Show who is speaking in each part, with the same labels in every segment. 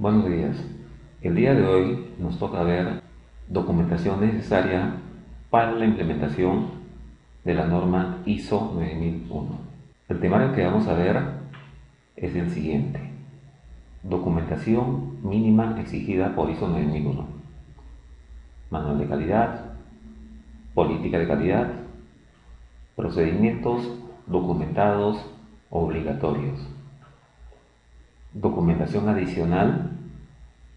Speaker 1: Buenos días. El día de hoy nos toca ver documentación necesaria para la implementación de la norma ISO 9001. El temario que vamos a ver es el siguiente: documentación mínima exigida por ISO 9001, manual de calidad, política de calidad, procedimientos documentados obligatorios, documentación adicional,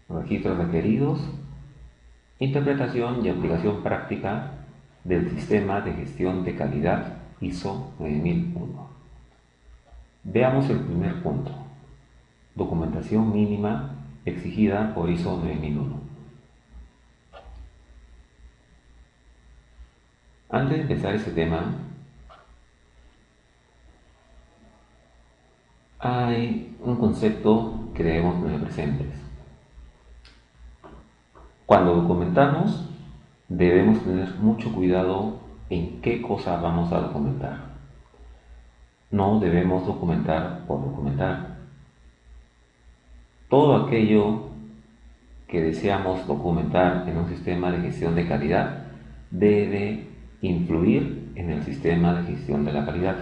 Speaker 1: registros requeridos, interpretación y aplicación práctica del sistema de gestión de calidad ISO 9001. Veamos el primer punto: documentación mínima exigida por ISO 9001. Antes de empezar este tema, hay un concepto que debemos tener presentes. Cuando documentamos, debemos tener mucho cuidado en qué cosa vamos a documentar. No debemos documentar por documentar. Todo aquello que deseamos documentar en un sistema de gestión de calidad debe influir en el sistema de gestión de la calidad.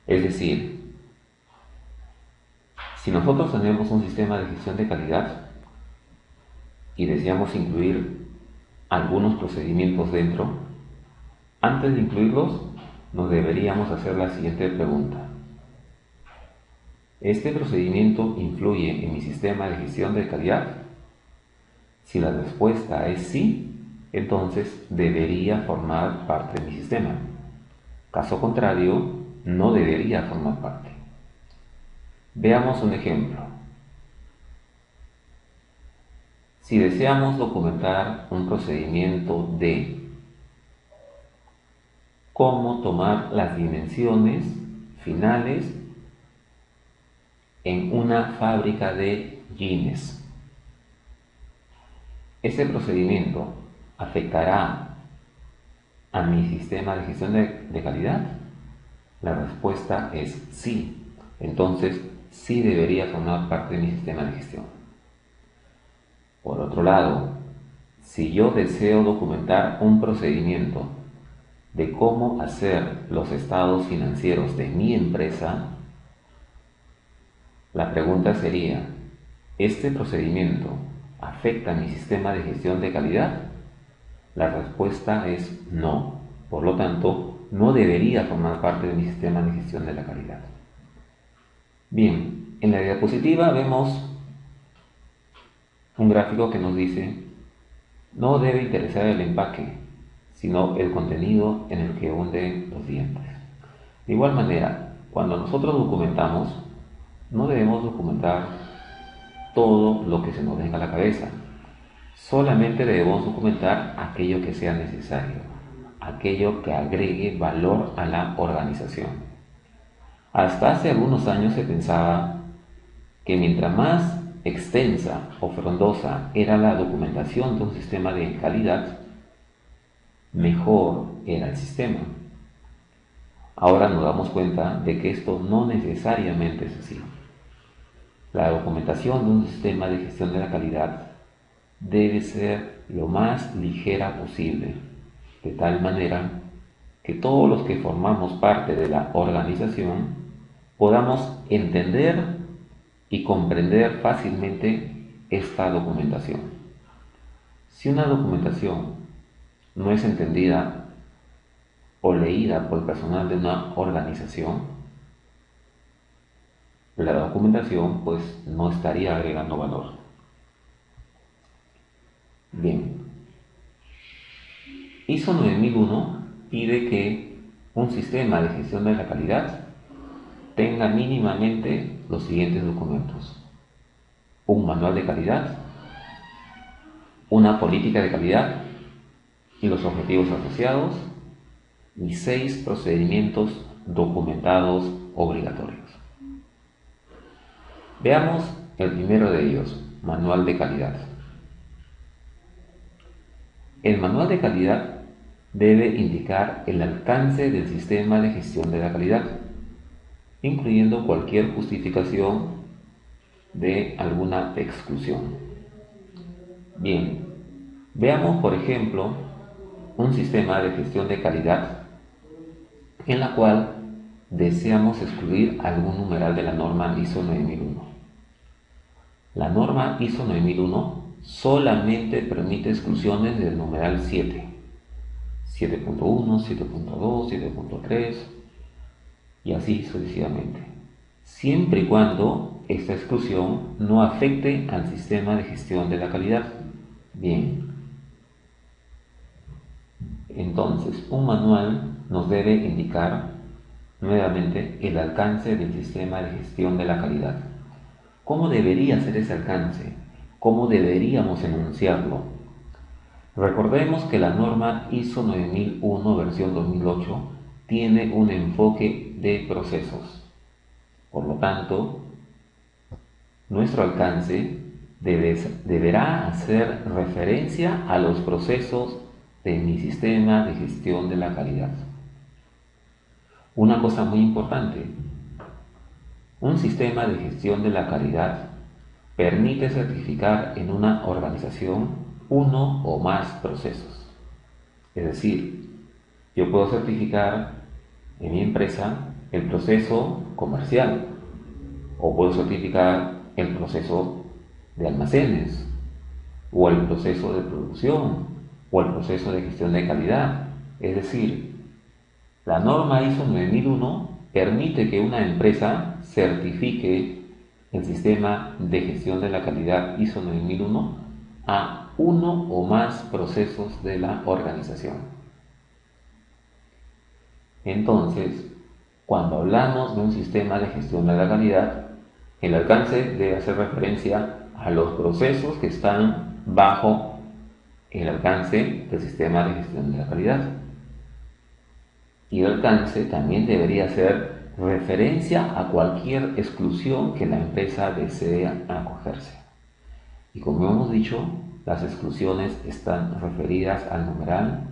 Speaker 1: Es decir, si nosotros tenemos un sistema de gestión de calidad y deseamos incluir algunos procedimientos dentro, antes de incluirlos nos deberíamos hacer la siguiente pregunta: ¿este procedimiento influye en mi sistema de gestión de calidad? Si la respuesta es sí, entonces debería formar parte de mi sistema. Caso contrario, no debería formar parte. Veamos un ejemplo. Si deseamos documentar un procedimiento de cómo tomar las dimensiones finales en una fábrica de jeans, ¿ese procedimiento afectará a mi sistema de gestión de calidad? La respuesta es sí. Entonces, sí debería formar parte de mi sistema de gestión. Por otro lado, si yo deseo documentar un procedimiento de cómo hacer los estados financieros de mi empresa, la pregunta sería: ¿este procedimiento afecta a mi sistema de gestión de calidad? La respuesta es no. Por lo tanto, no debería formar parte de mi sistema de gestión de la calidad. Bien, en la diapositiva vemos un gráfico que nos dice: no debe interesar el empaque, sino el contenido en el que hunde los dientes. De igual manera, cuando nosotros documentamos, no debemos documentar todo lo que se nos venga a la cabeza. Solamente debemos documentar aquello que sea necesario, aquello que agregue valor a la organización. Hasta hace algunos años se pensaba que mientras más extensa o frondosa era la documentación de un sistema de calidad, mejor era el sistema. Ahora nos damos cuenta de que esto no necesariamente es así. La documentación de un sistema de gestión de la calidad debe ser lo más ligera posible, de tal manera que todos los que formamos parte de la organización podamos entender y comprender fácilmente esta documentación. Si una documentación no es entendida o leída por el personal de una organización, la documentación pues no estaría agregando valor. Bien, ISO 9001 pide que un sistema de gestión de la calidad tenga mínimamente los siguientes documentos: un manual de calidad, una política de calidad y los objetivos asociados, y 6 procedimientos documentados obligatorios. Veamos el primero de ellos: manual de calidad. El manual de calidad debe indicar el alcance del sistema de gestión de la calidad, incluyendo cualquier justificación de alguna exclusión. Bien, veamos por ejemplo un sistema de gestión de calidad en la cual deseamos excluir algún numeral de la norma ISO 9001. La norma ISO 9001 solamente permite exclusiones del numeral 7, 7.1, 7.2, 7.3 y así sucesivamente, siempre y cuando esta exclusión no afecte al sistema de gestión de la calidad. Bien, entonces un manual nos debe indicar nuevamente el alcance del sistema de gestión de la calidad. ¿Cómo debería ser ese alcance? ¿Cómo deberíamos enunciarlo? Recordemos que la norma ISO 9001 versión 2008 tiene un enfoque de procesos. Por lo tanto, nuestro alcance deberá hacer referencia a los procesos de mi sistema de gestión de la calidad. Una cosa muy importante, un sistema de gestión de la calidad permite certificar en una organización uno o más procesos. Es decir, yo puedo certificar en mi empresa el proceso comercial o puedo certificar el proceso de almacenes o el proceso de producción o el proceso de gestión de calidad. Es decir, la norma ISO 9001 permite que una empresa certifique el sistema de gestión de la calidad ISO 9001 a uno o más procesos de la organización. Entonces, cuando hablamos de un sistema de gestión de la calidad, el alcance debe hacer referencia a los procesos que están bajo el alcance del sistema de gestión de la calidad. Y el alcance también debería hacer referencia a cualquier exclusión que la empresa desee acogerse. Y como hemos dicho, las exclusiones están referidas al numeral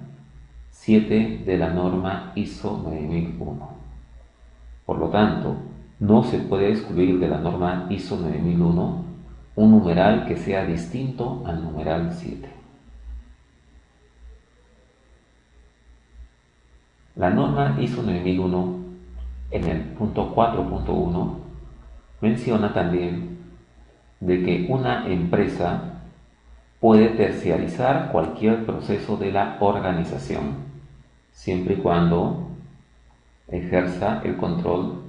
Speaker 1: 7 de la norma ISO 9001. Por lo tanto, no se puede excluir de la norma ISO 9001 un numeral que sea distinto al numeral 7. La norma ISO 9001 en el punto 4.1 menciona también de que una empresa puede terciarizar cualquier proceso de la organización, siempre y cuando ejerza el control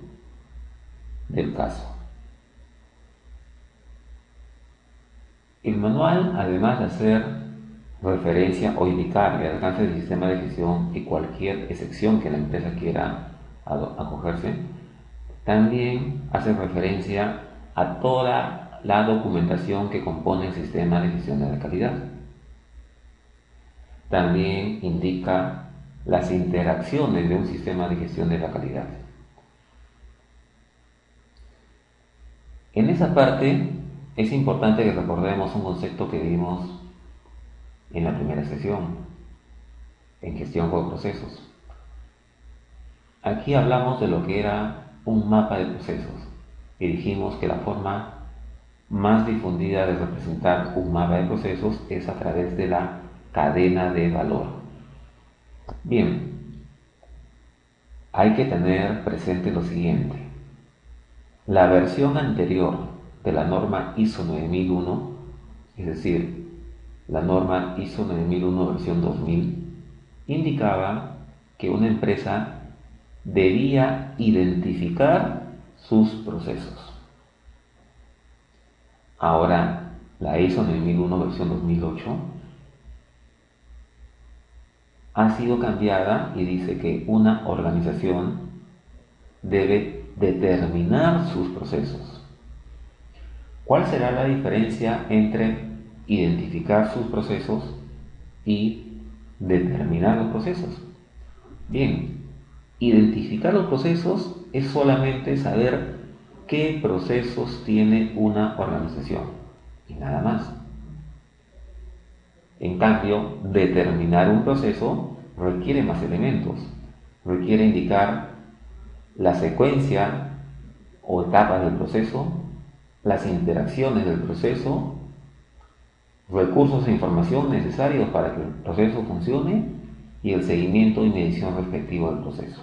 Speaker 1: del caso. El manual, además de hacer referencia o indicar el alcance del sistema de gestión y cualquier excepción que la empresa quiera acogerse, también hace referencia a toda la documentación que compone el sistema de gestión de la calidad. También indica las interacciones de un sistema de gestión de la calidad. En esa parte es importante que recordemos un concepto que vimos en la primera sesión, en gestión con procesos. Aquí hablamos de lo que era un mapa de procesos y dijimos que la forma más difundida de representar un mapa de procesos es a través de la cadena de valor. Bien, hay que tener presente lo siguiente. La versión anterior de la norma ISO 9001, es decir, la norma ISO 9001 versión 2000, indicaba que una empresa debía identificar sus procesos. Ahora, la ISO 9001 versión 2008 ha sido cambiada y dice que una organización debe determinar sus procesos. ¿Cuál será la diferencia entre identificar sus procesos y determinar los procesos? Bien, identificar los procesos es solamente saber qué procesos tiene una organización y nada más. En cambio, determinar un proceso requiere más elementos, requiere indicar la secuencia o etapas del proceso, las interacciones del proceso, recursos e información necesarios para que el proceso funcione y el seguimiento y medición respectivo del proceso.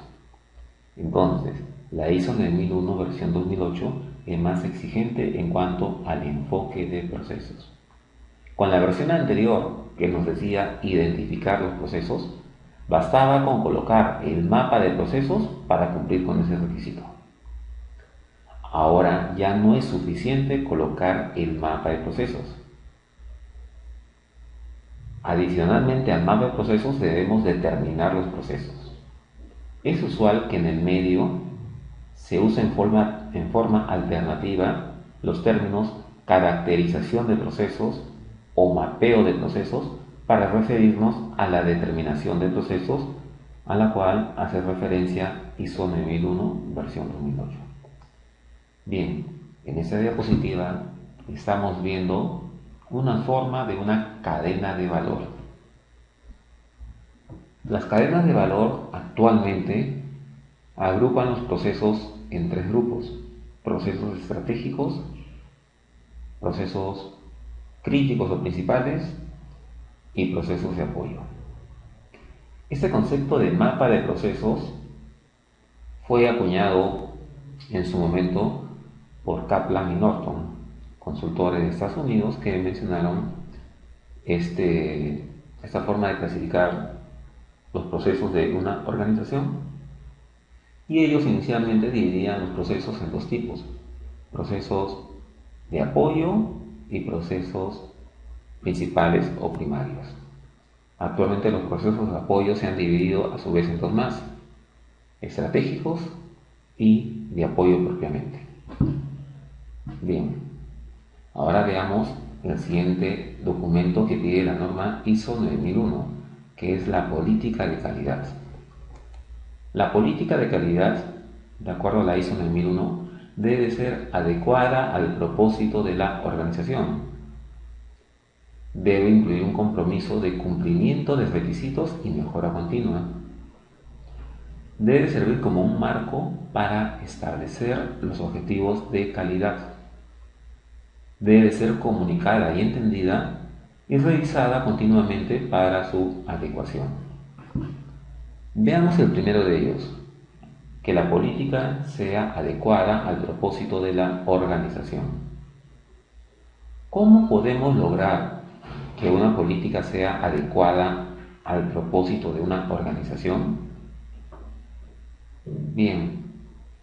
Speaker 1: Entonces, la ISO 9001 versión 2008 es más exigente en cuanto al enfoque de procesos. Con la versión anterior, que nos decía identificar los procesos, bastaba con colocar el mapa de procesos para cumplir con ese requisito. Ahora ya no es suficiente colocar el mapa de procesos. Adicionalmente al mapa de procesos debemos determinar los procesos. Es usual que en el medio se use en forma alternativa los términos caracterización de procesos o mapeo de procesos para referirnos a la determinación de procesos a la cual hace referencia ISO 9001 versión 2008. Bien, en esta diapositiva estamos viendo una forma de una cadena de valor. Las cadenas de valor actualmente agrupan los procesos en tres grupos: procesos estratégicos, procesos críticos o principales y procesos de apoyo. Este concepto de mapa de procesos fue acuñado en su momento por Kaplan y Norton, consultores de Estados Unidos, que mencionaron esta forma de clasificar los procesos de una organización, y ellos inicialmente dividían los procesos en dos tipos: procesos de apoyo y procesos principales o primarios. Actualmente los procesos de apoyo se han dividido a su vez en dos más: estratégicos y de apoyo propiamente. Bien, ahora veamos el siguiente documento que pide la norma ISO 9001, que es la política de calidad. La política de calidad, de acuerdo a la ISO 9001, debe ser adecuada al propósito de la organización. Debe incluir un compromiso de cumplimiento de requisitos y mejora continua. Debe servir como un marco para establecer los objetivos de calidad. Debe ser comunicada y entendida y revisada continuamente para su adecuación. Veamos el primero de ellos: que la política sea adecuada al propósito de la organización. ¿Cómo podemos lograr que una política sea adecuada al propósito de una organización? Bien,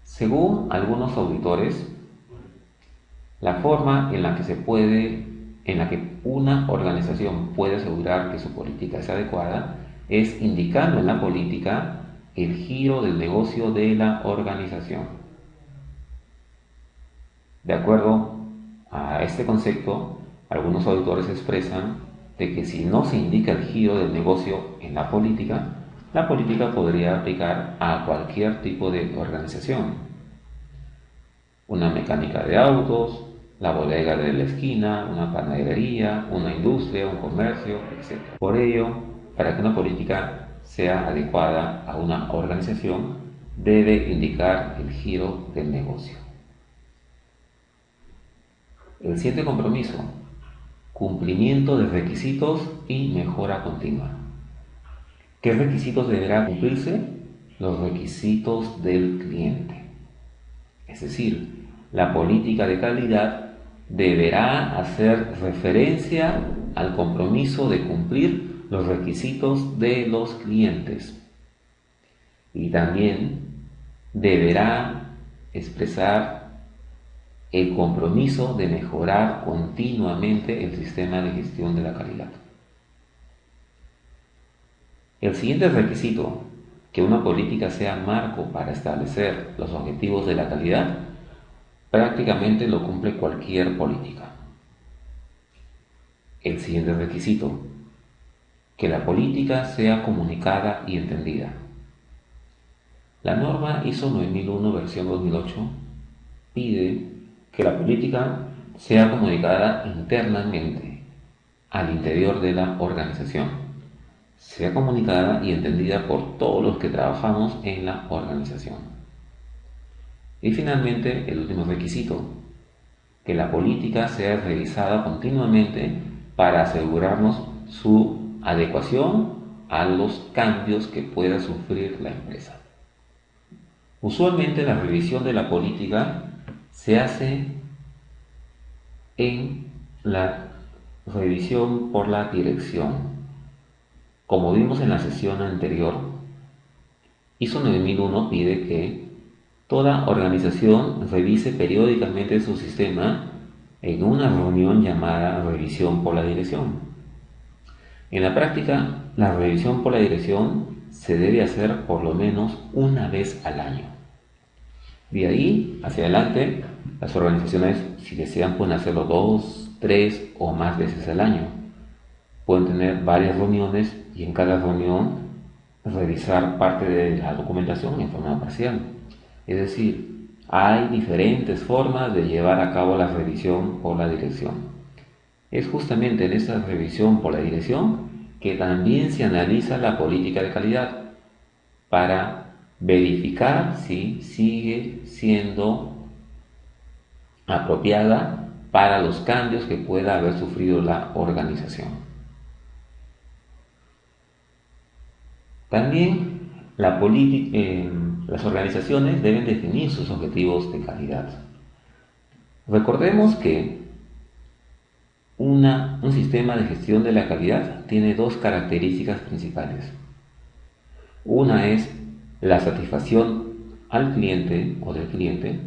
Speaker 1: según algunos auditores, la forma en la que una organización puede asegurar que su política sea adecuada es indicando en la política el giro del negocio de la organización. De acuerdo a este concepto, algunos autores expresan de que si no se indica el giro del negocio en la política podría aplicar a cualquier tipo de organización: una mecánica de autos, la bodega de la esquina, una panadería, una industria, un comercio, etc. Por ello, para que una política sea adecuada a una organización, debe indicar el giro del negocio. El siguiente compromiso: cumplimiento de requisitos y mejora continua. ¿Qué requisitos deberá cumplirse? Los requisitos del cliente. Es decir, la política de calidad deberá hacer referencia al compromiso de cumplir los requisitos de los clientes, y también deberá expresar el compromiso de mejorar continuamente el sistema de gestión de la calidad. El siguiente requisito: que una política sea marco para establecer los objetivos de la calidad, prácticamente lo cumple cualquier política. El siguiente requisito: que la política sea comunicada y entendida. La norma ISO 9001 versión 2008 pide que la política sea comunicada internamente, al interior de la organización, sea comunicada y entendida por todos los que trabajamos en la organización. Y finalmente, el último requisito: que la política sea revisada continuamente para asegurarnos su adecuación a los cambios que pueda sufrir la empresa. Usualmente la revisión de la política se hace en la revisión por la dirección. Como vimos en la sesión anterior, ISO 9001 pide que toda organización revise periódicamente su sistema en una reunión llamada revisión por la dirección. En la práctica, la revisión por la dirección se debe hacer por lo menos una vez al año. De ahí hacia adelante, las organizaciones, si desean, pueden hacerlo 2, 3 o más veces al año. Pueden tener varias reuniones y en cada reunión revisar parte de la documentación en forma parcial. Es decir, hay diferentes formas de llevar a cabo la revisión por la dirección. Es justamente en esta revisión por la dirección que también se analiza la política de calidad para verificar si sigue siendo apropiada para los cambios que pueda haber sufrido la organización. También las organizaciones deben definir sus objetivos de calidad. Recordemos que un sistema de gestión de la calidad tiene dos características principales. Una es la satisfacción al cliente o del cliente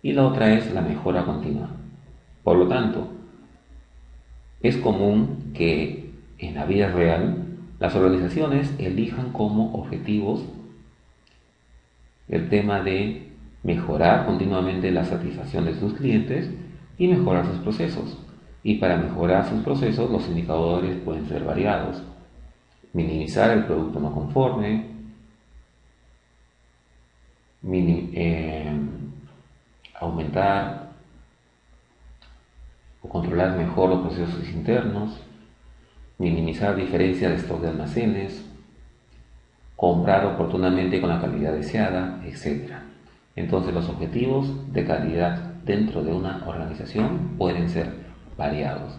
Speaker 1: y la otra es la mejora continua. Por lo tanto, es común que en la vida real las organizaciones elijan como objetivos el tema de mejorar continuamente la satisfacción de sus clientes y mejorar sus procesos. Y para mejorar sus procesos, los indicadores pueden ser variados. Minimizar el producto no conforme, aumentar o controlar mejor los procesos internos, minimizar diferencia de stock de almacenes, comprar oportunamente con la calidad deseada, etc. Entonces los objetivos de calidad dentro de una organización pueden ser variados.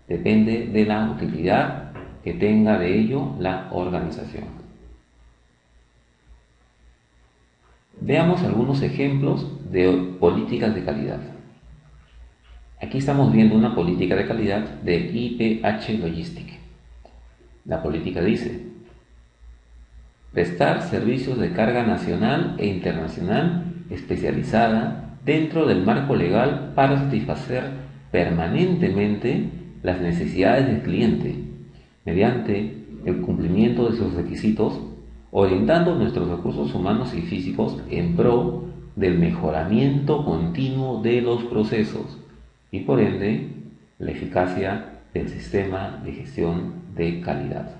Speaker 1: Depende de la utilidad que tenga de ello la organización. Veamos algunos ejemplos de políticas de calidad. Aquí estamos viendo una política de calidad de IPH Logistic. La política dice: prestar servicios de carga nacional e internacional especializada dentro del marco legal para satisfacer permanentemente las necesidades del cliente mediante el cumplimiento de sus requisitos, orientando nuestros recursos humanos y físicos en pro del mejoramiento continuo de los procesos y por ende la eficacia del sistema de gestión de calidad.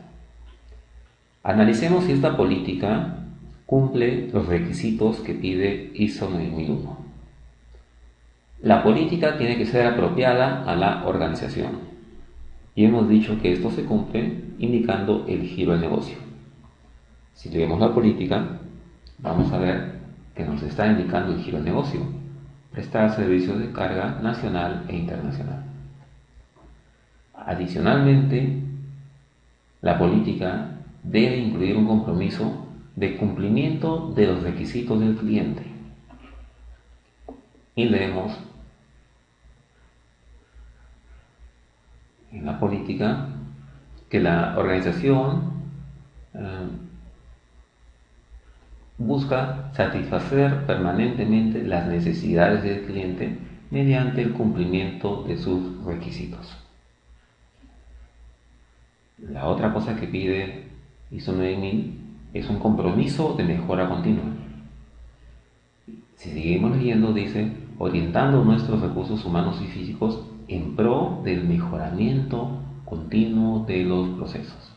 Speaker 1: Analicemos si esta política cumple los requisitos que pide ISO 9001. La política tiene que ser apropiada a la organización y hemos dicho que esto se cumple indicando el giro del negocio. Si leemos la política, vamos a ver que nos está indicando el giro del negocio: prestar servicios de carga nacional e internacional. Adicionalmente, la política debe incluir un compromiso de cumplimiento de los requisitos del cliente. Y leemos en la política que la organización busca satisfacer permanentemente las necesidades del cliente mediante el cumplimiento de sus requisitos. La otra cosa que pide ISO 9000 es un compromiso de mejora continua. Si seguimos leyendo, dice: orientando nuestros recursos humanos y físicos en pro del mejoramiento continuo de los procesos.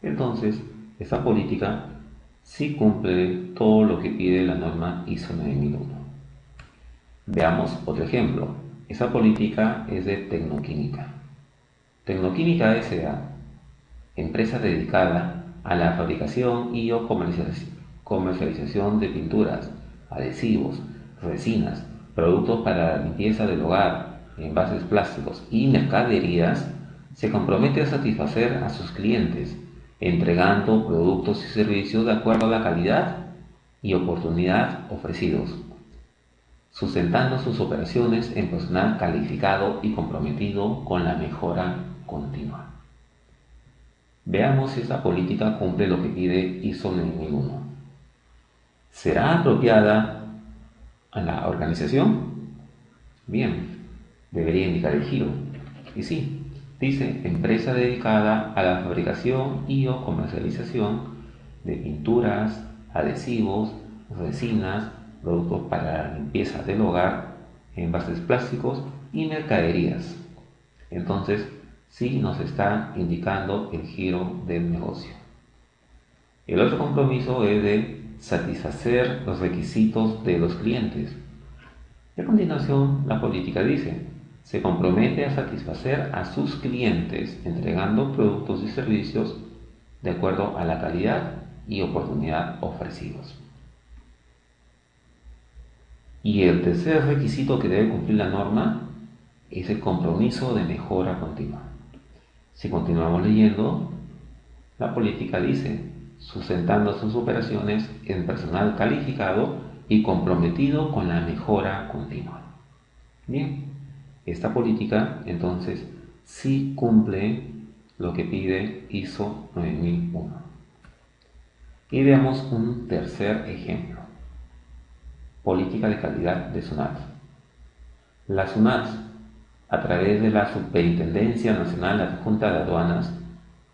Speaker 1: Entonces, esta política sí cumple todo lo que pide la norma ISO 9001. Veamos otro ejemplo. Esa política es de Tecnoquímica. Tecnoquímica S.A., empresa dedicada a la fabricación y o comercialización de pinturas, adhesivos, resinas, productos para la limpieza del hogar, envases plásticos y mercaderías, se compromete a satisfacer a sus clientes, entregando productos y servicios de acuerdo a la calidad y oportunidad ofrecidos, sustentando sus operaciones en personal calificado y comprometido con la mejora continua. Veamos si esta política cumple lo que pide ISO 9001. ¿Será apropiada a la organización? Bien, debería indicar el giro. Y sí, dice empresa dedicada a la fabricación y o comercialización de pinturas, adhesivos, resinas, productos para la limpieza del hogar, envases plásticos y mercaderías. Entonces, sí nos está indicando el giro del negocio. El otro compromiso es de satisfacer los requisitos de los clientes. Y a continuación, la política dice, se compromete a satisfacer a sus clientes entregando productos y servicios de acuerdo a la calidad y oportunidad ofrecidos. Y el tercer requisito que debe cumplir la norma es el compromiso de mejora continua. Si continuamos leyendo, la política dice, sustentando sus operaciones en personal calificado y comprometido con la mejora continua. Bien, esta política entonces sí cumple lo que pide ISO 9001. Y veamos un tercer ejemplo. Política de calidad de SUNAT. La SUNAT, a través de la Superintendencia Nacional Adjunta de Aduanas,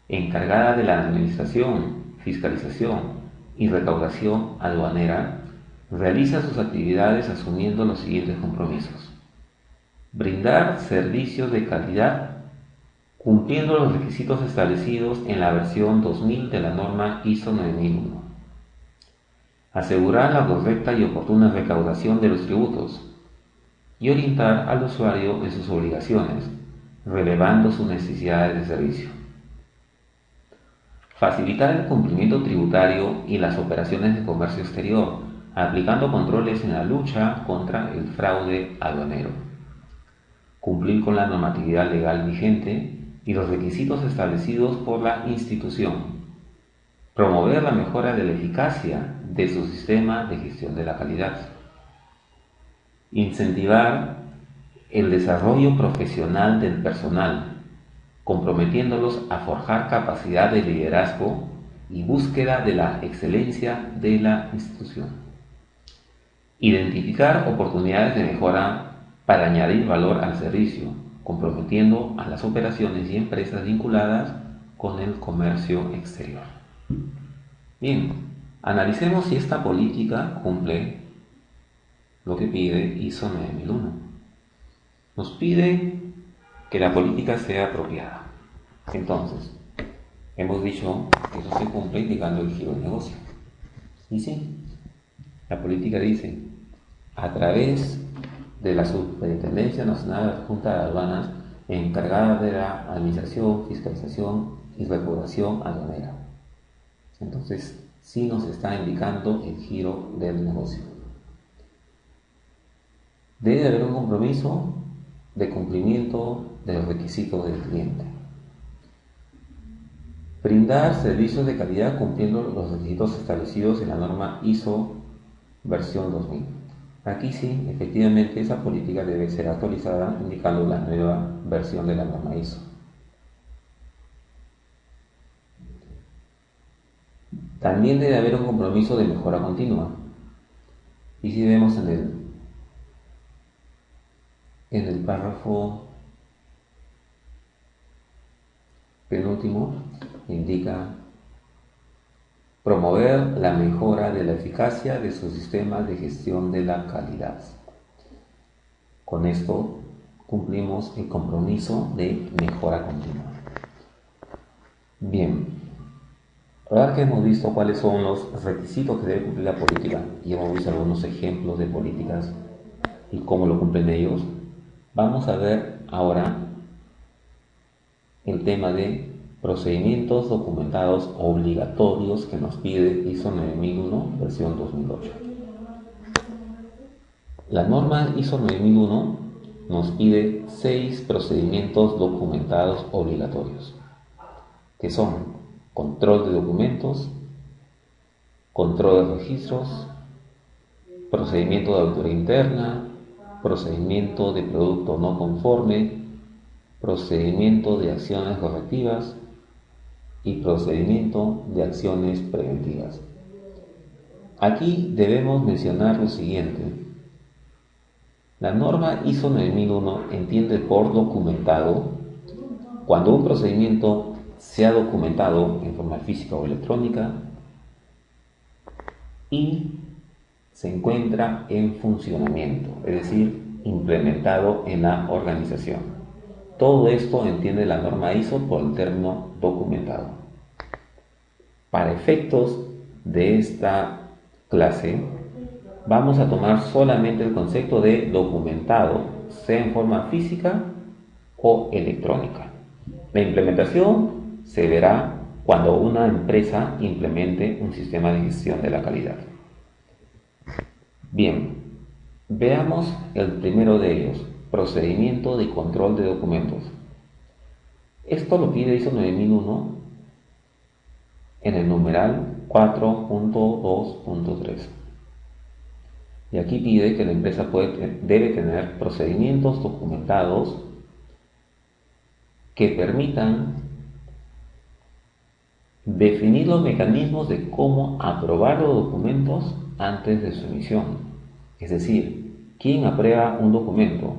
Speaker 1: encargada de la administración, fiscalización y recaudación aduanera, realiza sus actividades asumiendo los siguientes compromisos. Brindar servicios de calidad cumpliendo los requisitos establecidos en la versión 2000 de la norma ISO 9001. Asegurar la correcta y oportuna recaudación de los tributos y orientar al usuario en sus obligaciones, relevando sus necesidades de servicio. Facilitar el cumplimiento tributario y las operaciones de comercio exterior, aplicando controles en la lucha contra el fraude aduanero. Cumplir con la normatividad legal vigente y los requisitos establecidos por la institución. Promover la mejora de la eficacia de su sistema de gestión de la calidad. Incentivar el desarrollo profesional del personal, comprometiéndolos a forjar capacidad de liderazgo y búsqueda de la excelencia de la institución. Identificar oportunidades de mejora para añadir valor al servicio, comprometiendo a las operaciones y empresas vinculadas con el comercio exterior. Bien, analicemos si esta política cumple lo que pide ISO 9001. Nos pide que la política sea apropiada. Entonces, hemos dicho que eso se cumple indicando el giro del negocio. Y sí, la política dice, a través de la Superintendencia Nacional Adjunta de Aduanas, encargada de la administración, fiscalización y recaudación aduanera. Entonces, sí nos está indicando el giro del negocio. Debe haber un compromiso de cumplimiento de los requisitos del cliente. Brindar servicios de calidad cumpliendo los requisitos establecidos en la norma ISO versión 2000. Aquí sí, efectivamente, esa política debe ser actualizada indicando la nueva versión de la norma ISO. También debe haber un compromiso de mejora continua. Y si vemos en el párrafo penúltimo, indica promover la mejora de la eficacia de sus sistemas de gestión de la calidad. Con esto cumplimos el compromiso de mejora continua. Bien, ahora que hemos visto cuáles son los requisitos que debe cumplir la política y hemos visto algunos ejemplos de políticas y cómo lo cumplen ellos, vamos a ver ahora el tema de procedimientos documentados obligatorios que nos pide ISO 9001 versión 2008. La norma ISO 9001 nos pide 6 procedimientos documentados obligatorios, que son control de documentos, control de registros, procedimiento de auditoría interna, procedimiento de producto no conforme, procedimiento de acciones correctivas y procedimiento de acciones preventivas. Aquí debemos mencionar lo siguiente. La norma ISO 9001 entiende por documentado cuando un procedimiento se ha documentado en forma física o electrónica y se encuentra en funcionamiento, es decir, implementado en la organización. Todo esto entiende la norma ISO por el término documentado. Para efectos de esta clase, vamos a tomar solamente el concepto de documentado, sea en forma física o electrónica. La implementación se verá cuando una empresa implemente un sistema de gestión de la calidad. Bien, veamos el primero de ellos, procedimiento de control de documentos. Esto lo pide ISO 9001 en el numeral 4.2.3. Y aquí pide que la empresa debe tener procedimientos documentados que permitan definir los mecanismos de cómo aprobar los documentos antes de su emisión. Es decir, ¿quién aprueba un documento?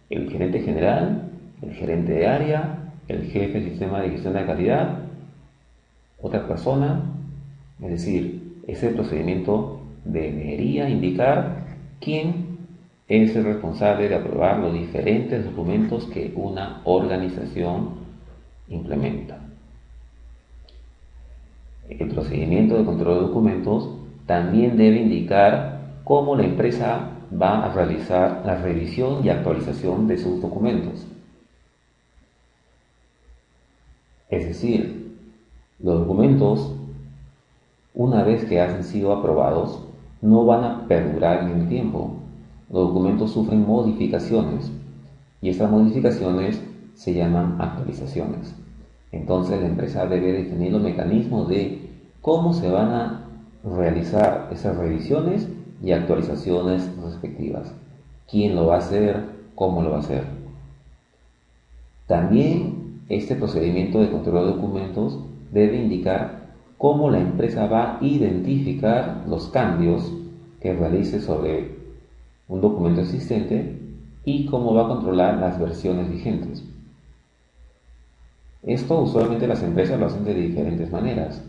Speaker 1: ¿El gerente general? ¿El gerente de área? ¿El jefe del sistema de gestión de calidad? ¿Otra persona? Es decir, ese procedimiento debería indicar quién es el responsable de aprobar los diferentes documentos que una organización implementa. El procedimiento de control de documentos también debe indicar cómo la empresa va a realizar la revisión y actualización de sus documentos. Es decir, los documentos, una vez que han sido aprobados, no van a perdurar en el tiempo. Los documentos sufren modificaciones y estas modificaciones se llaman actualizaciones. Entonces la empresa debe definir los mecanismos de cómo se van a realizar esas revisiones y actualizaciones respectivas. ¿Quién lo va a hacer? ¿Cómo lo va a hacer? También este procedimiento de control de documentos debe indicar cómo la empresa va a identificar los cambios que realice sobre un documento existente y cómo va a controlar las versiones vigentes. Esto usualmente las empresas lo hacen de diferentes maneras.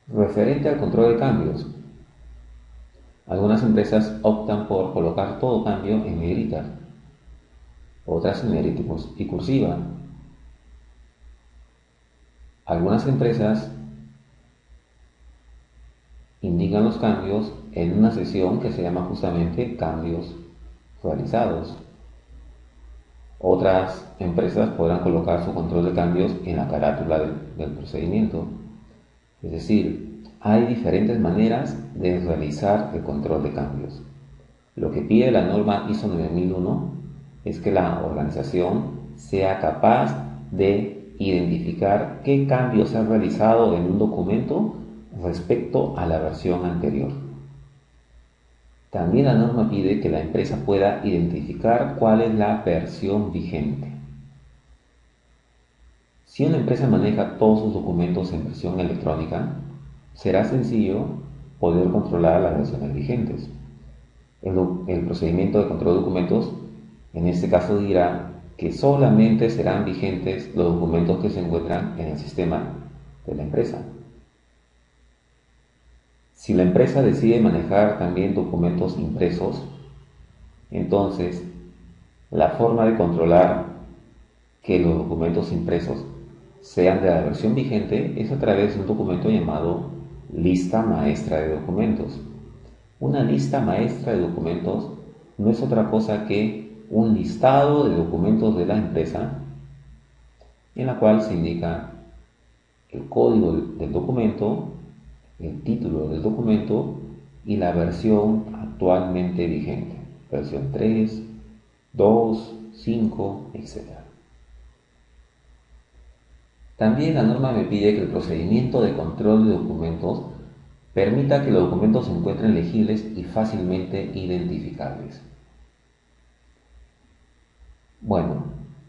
Speaker 1: Referente al control de cambios, algunas empresas optan por colocar todo cambio en negrita, otras en negrita y cursiva. Algunas empresas indican los cambios en una sección que se llama justamente cambios realizados. Otras empresas podrán colocar su control de cambios en la carátula del procedimiento. Es decir, hay diferentes maneras de realizar el control de cambios. Lo que pide la norma ISO 9001 es que la organización sea capaz de identificar qué cambios se han realizado en un documento respecto a la versión anterior. También la norma pide que la empresa pueda identificar cuál es la versión vigente. Si una empresa maneja todos sus documentos en versión electrónica, será sencillo poder controlar las versiones vigentes. El procedimiento de control de documentos en este caso dirá que solamente serán vigentes los documentos que se encuentran en el sistema de la empresa. Si la empresa decide manejar también documentos impresos, entonces la forma de controlar que los documentos impresos sean de la versión vigente es a través de un documento llamado lista maestra de documentos. Una lista maestra de documentos no es otra cosa que un listado de documentos de la empresa en la cual se indica el código del documento, el título del documento y la versión actualmente vigente, versión 3, 2, 5, etc. También la norma me pide que el procedimiento de control de documentos permita que los documentos se encuentren legibles y fácilmente identificables. Bueno,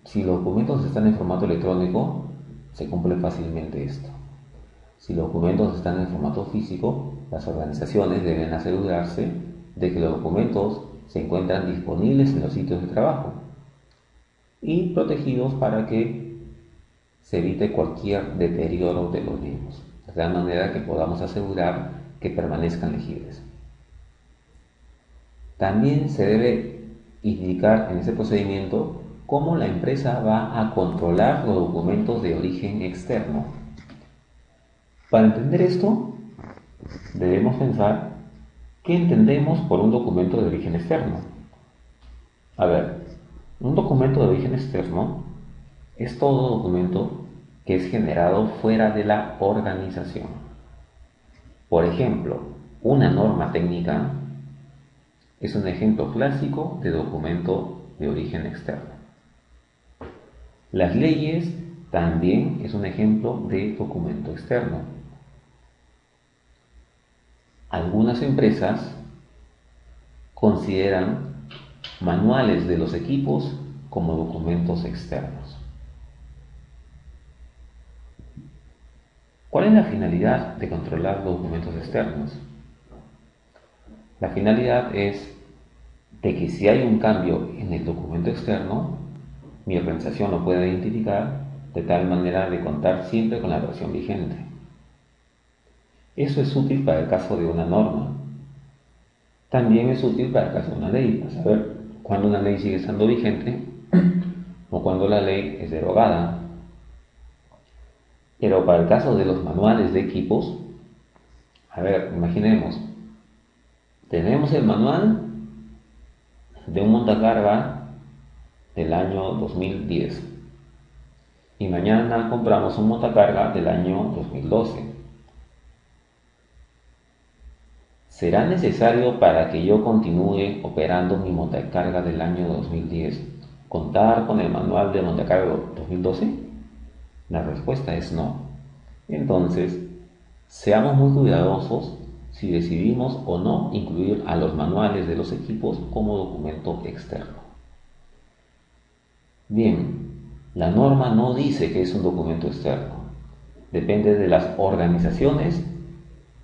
Speaker 1: si los documentos están en formato electrónico, se cumple fácilmente esto. Si los documentos están en formato físico, las organizaciones deben asegurarse de que los documentos se encuentran disponibles en los sitios de trabajo y protegidos para que se evite cualquier deterioro de los mismos, de tal manera que podamos asegurar que permanezcan legibles. También se debe indicar en ese procedimiento cómo la empresa va a controlar los documentos de origen externo. Para entender esto, debemos pensar qué entendemos por un documento de origen externo. A ver, un documento de origen externo es todo documento que es generado fuera de la organización. Por ejemplo, una norma técnica es un ejemplo clásico de documento de origen externo. Las leyes también es un ejemplo de documento externo. Algunas empresas consideran manuales de los equipos como documentos externos. ¿Cuál es la finalidad de controlar los documentos externos? La finalidad es de que si hay un cambio en el documento externo, mi organización lo pueda identificar de tal manera de contar siempre con la versión vigente. Eso es útil para el caso de una norma. También es útil para el caso de una ley, para saber cuándo una ley sigue estando vigente o cuándo la ley es derogada. Pero para el caso de los manuales de equipos, a ver, imaginemos, tenemos el manual de un montacarga del año 2010 y mañana compramos un montacarga del año 2012. ¿Será necesario para que yo continúe operando mi montacarga del año 2010 contar con el manual de montacarga 2012? La respuesta es no. Entonces, seamos muy cuidadosos si decidimos o no incluir a los manuales de los equipos como documento externo. Bien, la norma no dice que es un documento externo. Depende de las organizaciones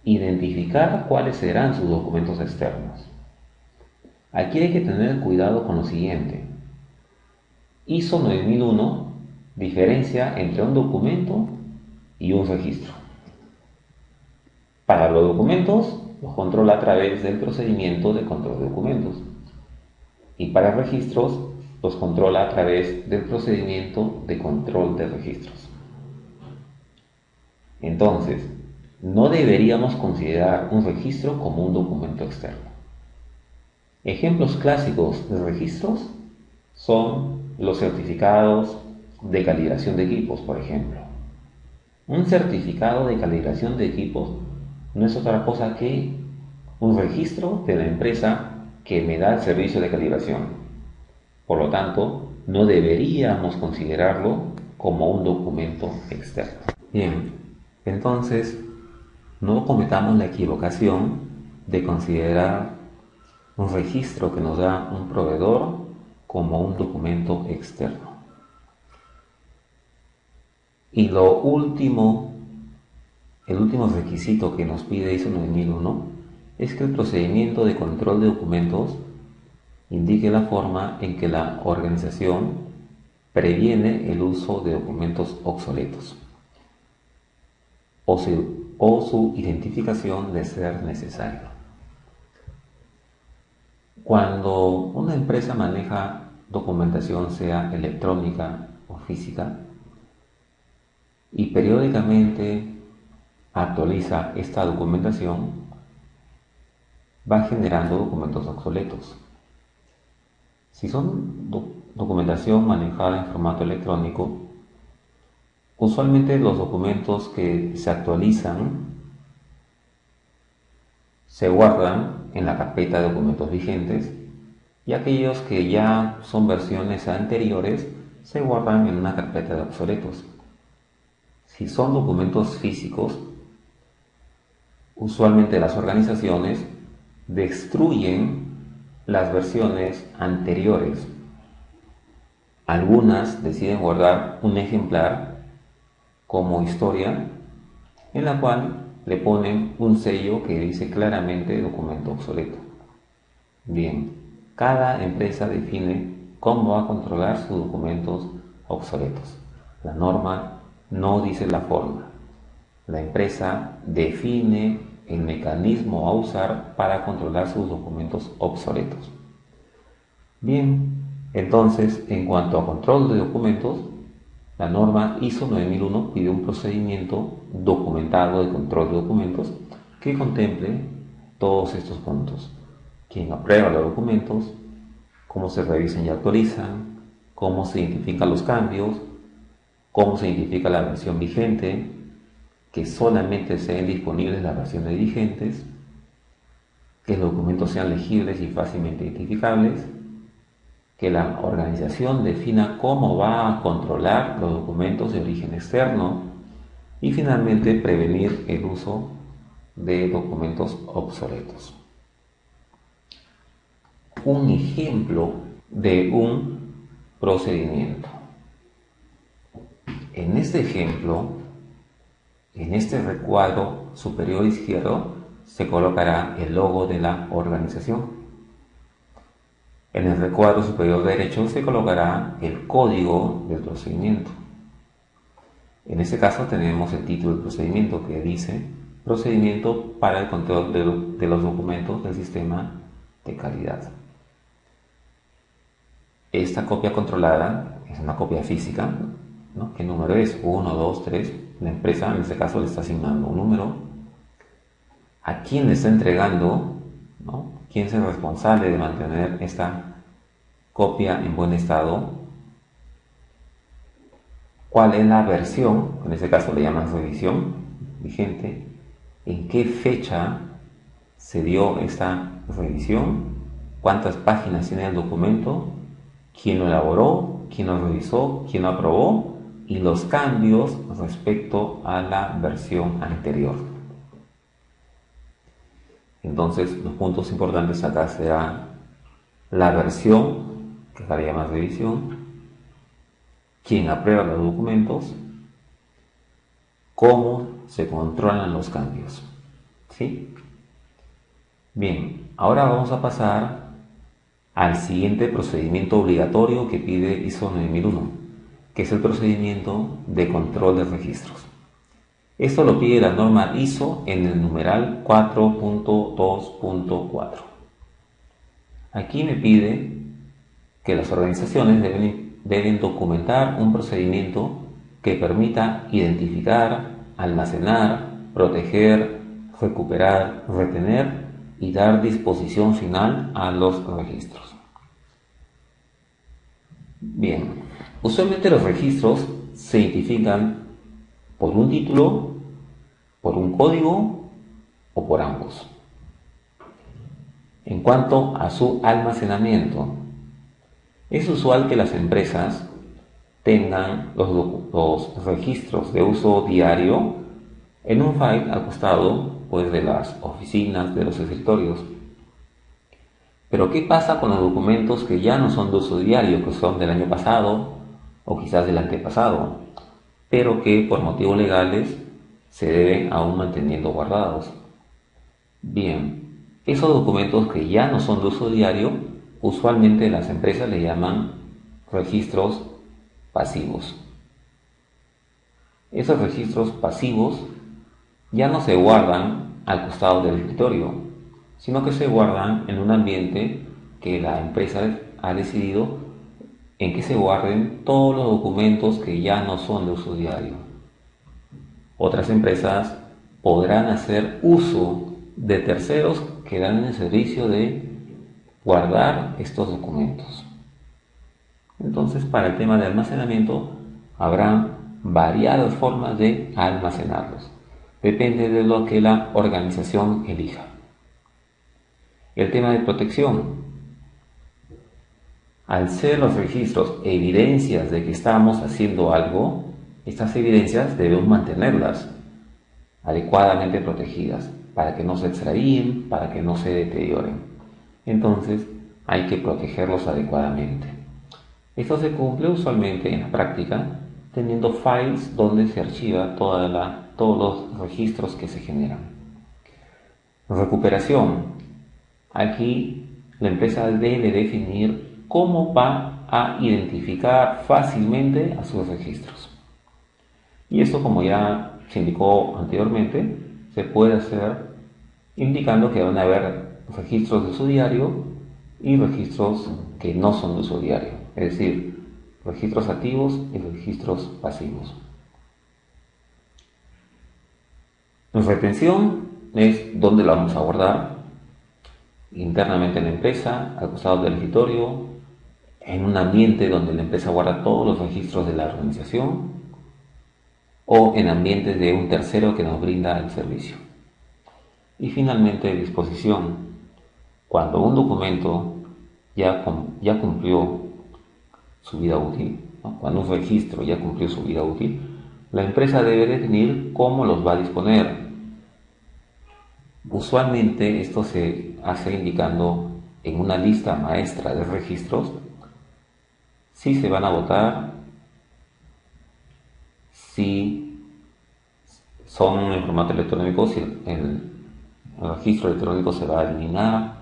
Speaker 1: identificar cuáles serán sus documentos externos. Aquí hay que tener cuidado con lo siguiente. ISO 9001 diferencia entre un documento y un registro. Para los documentos, los controla a través del procedimiento de control de documentos. Y para registros, los controla a través del procedimiento de control de registros. Entonces, no deberíamos considerar un registro como un documento externo. Ejemplos clásicos de registros son los certificados de calibración de equipos, por ejemplo. Un certificado de calibración de equipos no es otra cosa que un registro de la empresa que me da el servicio de calibración. Por lo tanto, no deberíamos considerarlo como un documento externo. Bien, entonces, no cometamos la equivocación de considerar un registro que nos da un proveedor como un documento externo. Y el último requisito que nos pide ISO 9001 es que el procedimiento de control de documentos indique la forma en que la organización previene el uso de documentos obsoletos o su identificación de ser necesario. Cuando una empresa maneja documentación, sea electrónica o física, y periódicamente actualiza esta documentación, va generando documentos obsoletos. Si son documentación manejada en formato electrónico, usualmente los documentos que se actualizan se guardan en la carpeta de documentos vigentes y aquellos que ya son versiones anteriores se guardan en una carpeta de obsoletos. Si son documentos físicos, usualmente las organizaciones destruyen las versiones anteriores. Algunas deciden guardar un ejemplar como historia, en la cual le ponen un sello que dice claramente documento obsoleto. Bien, cada empresa define cómo va a controlar sus documentos obsoletos. La norma no dice la forma. La empresa define el mecanismo a usar para controlar sus documentos obsoletos. Bien, entonces, en cuanto a control de documentos, la norma ISO 9001 pide un procedimiento documentado de control de documentos que contemple todos estos puntos: quién aprueba los documentos, cómo se revisan y actualizan, cómo se identifican los cambios, cómo se identifica la versión vigente, que solamente sean disponibles las versiones vigentes, que los documentos sean legibles y fácilmente identificables, que la organización defina cómo va a controlar los documentos de origen externo y finalmente prevenir el uso de documentos obsoletos. Un ejemplo de un procedimiento. En este ejemplo, en este recuadro superior izquierdo se colocará el logo de la organización. En el recuadro superior derecho se colocará el código del procedimiento. En este caso tenemos el título del procedimiento que dice Procedimiento para el control de los documentos del sistema de calidad. Esta copia controlada es una copia física, ¿no? ¿Qué número es? 1, 2, 3. La empresa en este caso le está asignando un número. ¿A quién le está entregando? ¿No? ¿Quién es el responsable de mantener esta copia en buen estado? ¿Cuál es la versión? En este caso le llaman revisión vigente. ¿En qué fecha se dio esta revisión? ¿Cuántas páginas tiene el documento? ¿Quién lo elaboró? ¿Quién lo revisó? ¿Quién lo aprobó? Y los cambios respecto a la versión anterior. Entonces, los puntos importantes acá será la versión, que se le llama revisión, quién aprueba los documentos, cómo se controlan los cambios. ¿Sí? Bien, ahora vamos a pasar al siguiente procedimiento obligatorio que pide ISO 9001, que es el procedimiento de control de registros. Esto lo pide la norma ISO en el numeral 4.2.4. Aquí me pide que las organizaciones deben documentar un procedimiento que permita identificar, almacenar, proteger, recuperar, retener y dar disposición final a los registros. Bien, usualmente los registros se identifican por un título, por un código o por ambos. En cuanto a su almacenamiento, es usual que las empresas tengan los registros de uso diario en un file al costado, pues, de las oficinas, de los escritorios. Pero ¿qué pasa con los documentos que ya no son de uso diario, que son del año pasado o quizás del antepasado, pero que por motivos legales se deben aún manteniendo guardados? Bien, esos documentos que ya no son de uso diario, usualmente las empresas le llaman registros pasivos. Esos registros pasivos ya no se guardan al costado del escritorio, sino que se guardan en un ambiente que la empresa ha decidido en que se guarden todos los documentos que ya no son de uso diario. Otras empresas podrán hacer uso de terceros que dan el servicio de guardar estos documentos. Entonces, para el tema de almacenamiento, habrá variadas formas de almacenarlos. Depende de lo que la organización elija. El tema de protección. Al ser los registros evidencias de que estamos haciendo algo, estas evidencias debemos mantenerlas adecuadamente protegidas para que no se extravíen, para que no se deterioren. Entonces hay que protegerlos adecuadamente. Esto se cumple usualmente en la práctica teniendo files donde se archiva todos los registros que se generan. Recuperación. Aquí la empresa debe definir cómo va a identificar fácilmente a sus registros. Y esto, como ya se indicó anteriormente, se puede hacer indicando que van a haber registros de uso diario y registros que no son de uso diario, es decir, registros activos y registros pasivos. Nuestra retención es dónde la vamos a guardar: internamente en la empresa, al costado del escritorio, en un ambiente donde la empresa guarda todos los registros de la organización, o en ambientes de un tercero que nos brinda el servicio. Y finalmente, disposición. Cuando un documento ya cumplió su vida útil, ¿no? Cuando un registro ya cumplió su vida útil, la empresa debe definir cómo los va a disponer. Usualmente esto se hace indicando en una lista maestra de registros si se van a votar, si son en formato electrónico, si el registro electrónico se va a eliminar,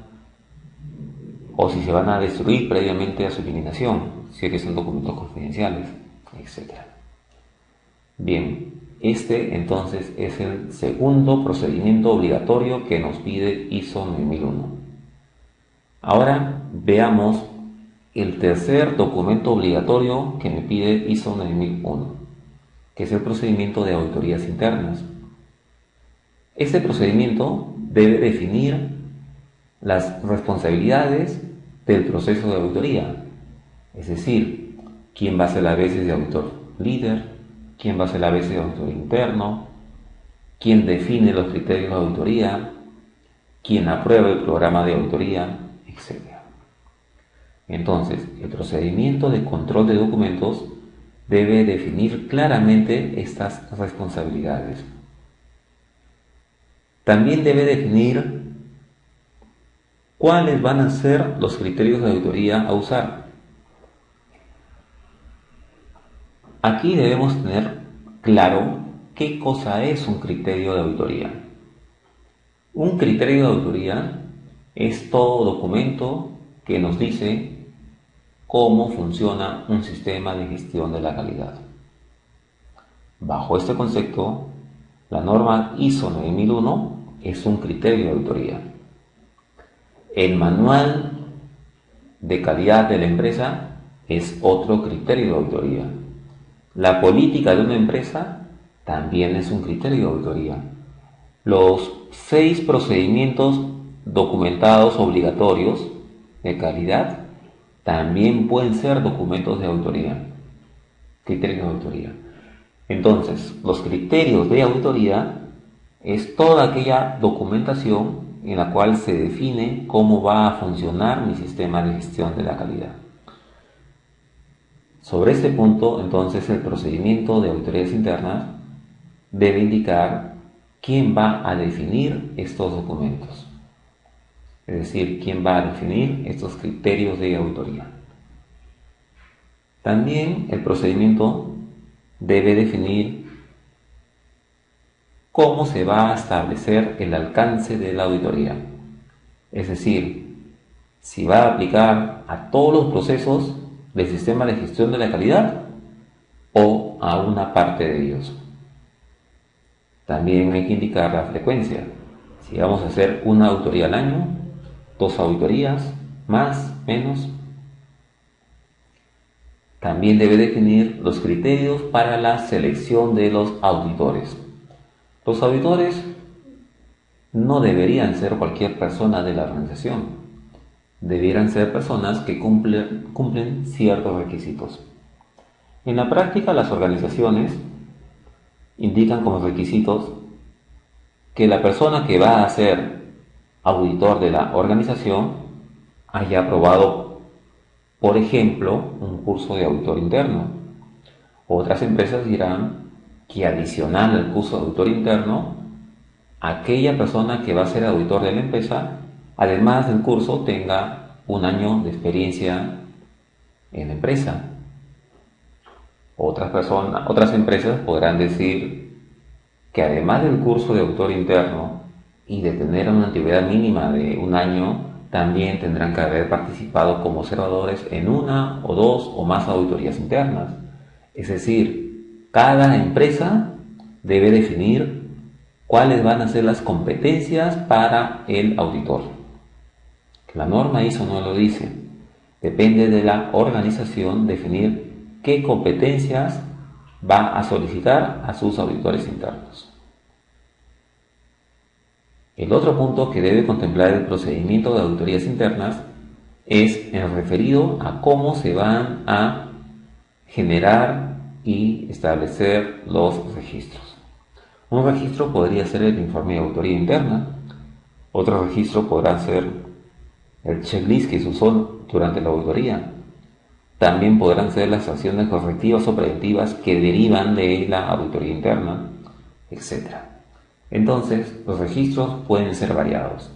Speaker 1: o si se van a destruir previamente a su eliminación, si es que son documentos confidenciales, etc. Bien, este entonces es el segundo procedimiento obligatorio que nos pide ISO 9001. Ahora veamos el tercer documento obligatorio que me pide ISO 9001, que es el procedimiento de auditorías internas. Este procedimiento debe definir las responsabilidades del proceso de auditoría, es decir, quién va a ser las veces de auditor líder, quién va a ser las veces de auditor interno, quién define los criterios de auditoría, quién aprueba el programa de auditoría, etc. Entonces, el procedimiento de control de documentos debe definir claramente estas responsabilidades. También debe definir cuáles van a ser los criterios de auditoría a usar. Aquí debemos tener claro qué cosa es un criterio de auditoría. Un criterio de auditoría es todo documento que nos dice cómo funciona un sistema de gestión de la calidad. Bajo este concepto, la norma ISO 9001 es un criterio de auditoría. El manual de calidad de la empresa es otro criterio de auditoría. La política de una empresa también es un criterio de auditoría. Los 6 procedimientos documentados obligatorios de calidad también pueden ser documentos de auditoría, criterios de auditoría. Entonces, los criterios de auditoría es toda aquella documentación en la cual se define cómo va a funcionar mi sistema de gestión de la calidad. Sobre este punto, entonces, el procedimiento de auditorías internas debe indicar quién va a definir estos documentos, es decir, quién va a definir estos criterios de auditoría. También el procedimiento debe definir cómo se va a establecer el alcance de la auditoría, es decir, si va a aplicar a todos los procesos del sistema de gestión de la calidad o a una parte de ellos. También hay que indicar la frecuencia, si vamos a hacer una auditoría al año, 2 auditorías, más, menos. También debe definir los criterios para la selección de los auditores. Los auditores no deberían ser cualquier persona de la organización, debieran ser personas que cumplen ciertos requisitos. En la práctica, las organizaciones indican como requisitos que la persona que va a ser auditor de la organización haya aprobado Por ejemplo, un curso de auditor interno. Otras empresas dirán que adicional al curso de auditor interno, aquella persona que va a ser auditor de la empresa, además del curso, tenga un año de experiencia en la empresa. Otras empresas podrán decir que además del curso de auditor interno y de tener una antigüedad mínima de un año, también tendrán que haber participado como observadores en una o dos o más auditorías internas. Es decir, cada empresa debe definir cuáles van a ser las competencias para el auditor. La norma ISO no lo dice. Depende de la organización definir qué competencias va a solicitar a sus auditores internos. El otro punto que debe contemplar el procedimiento de auditorías internas es el referido a cómo se van a generar y establecer los registros. Un registro podría ser el informe de auditoría interna, otro registro podrá ser el checklist que se usó durante la auditoría. También podrán ser las acciones correctivas o preventivas que derivan de la auditoría interna, etc. Entonces, los registros pueden ser variados.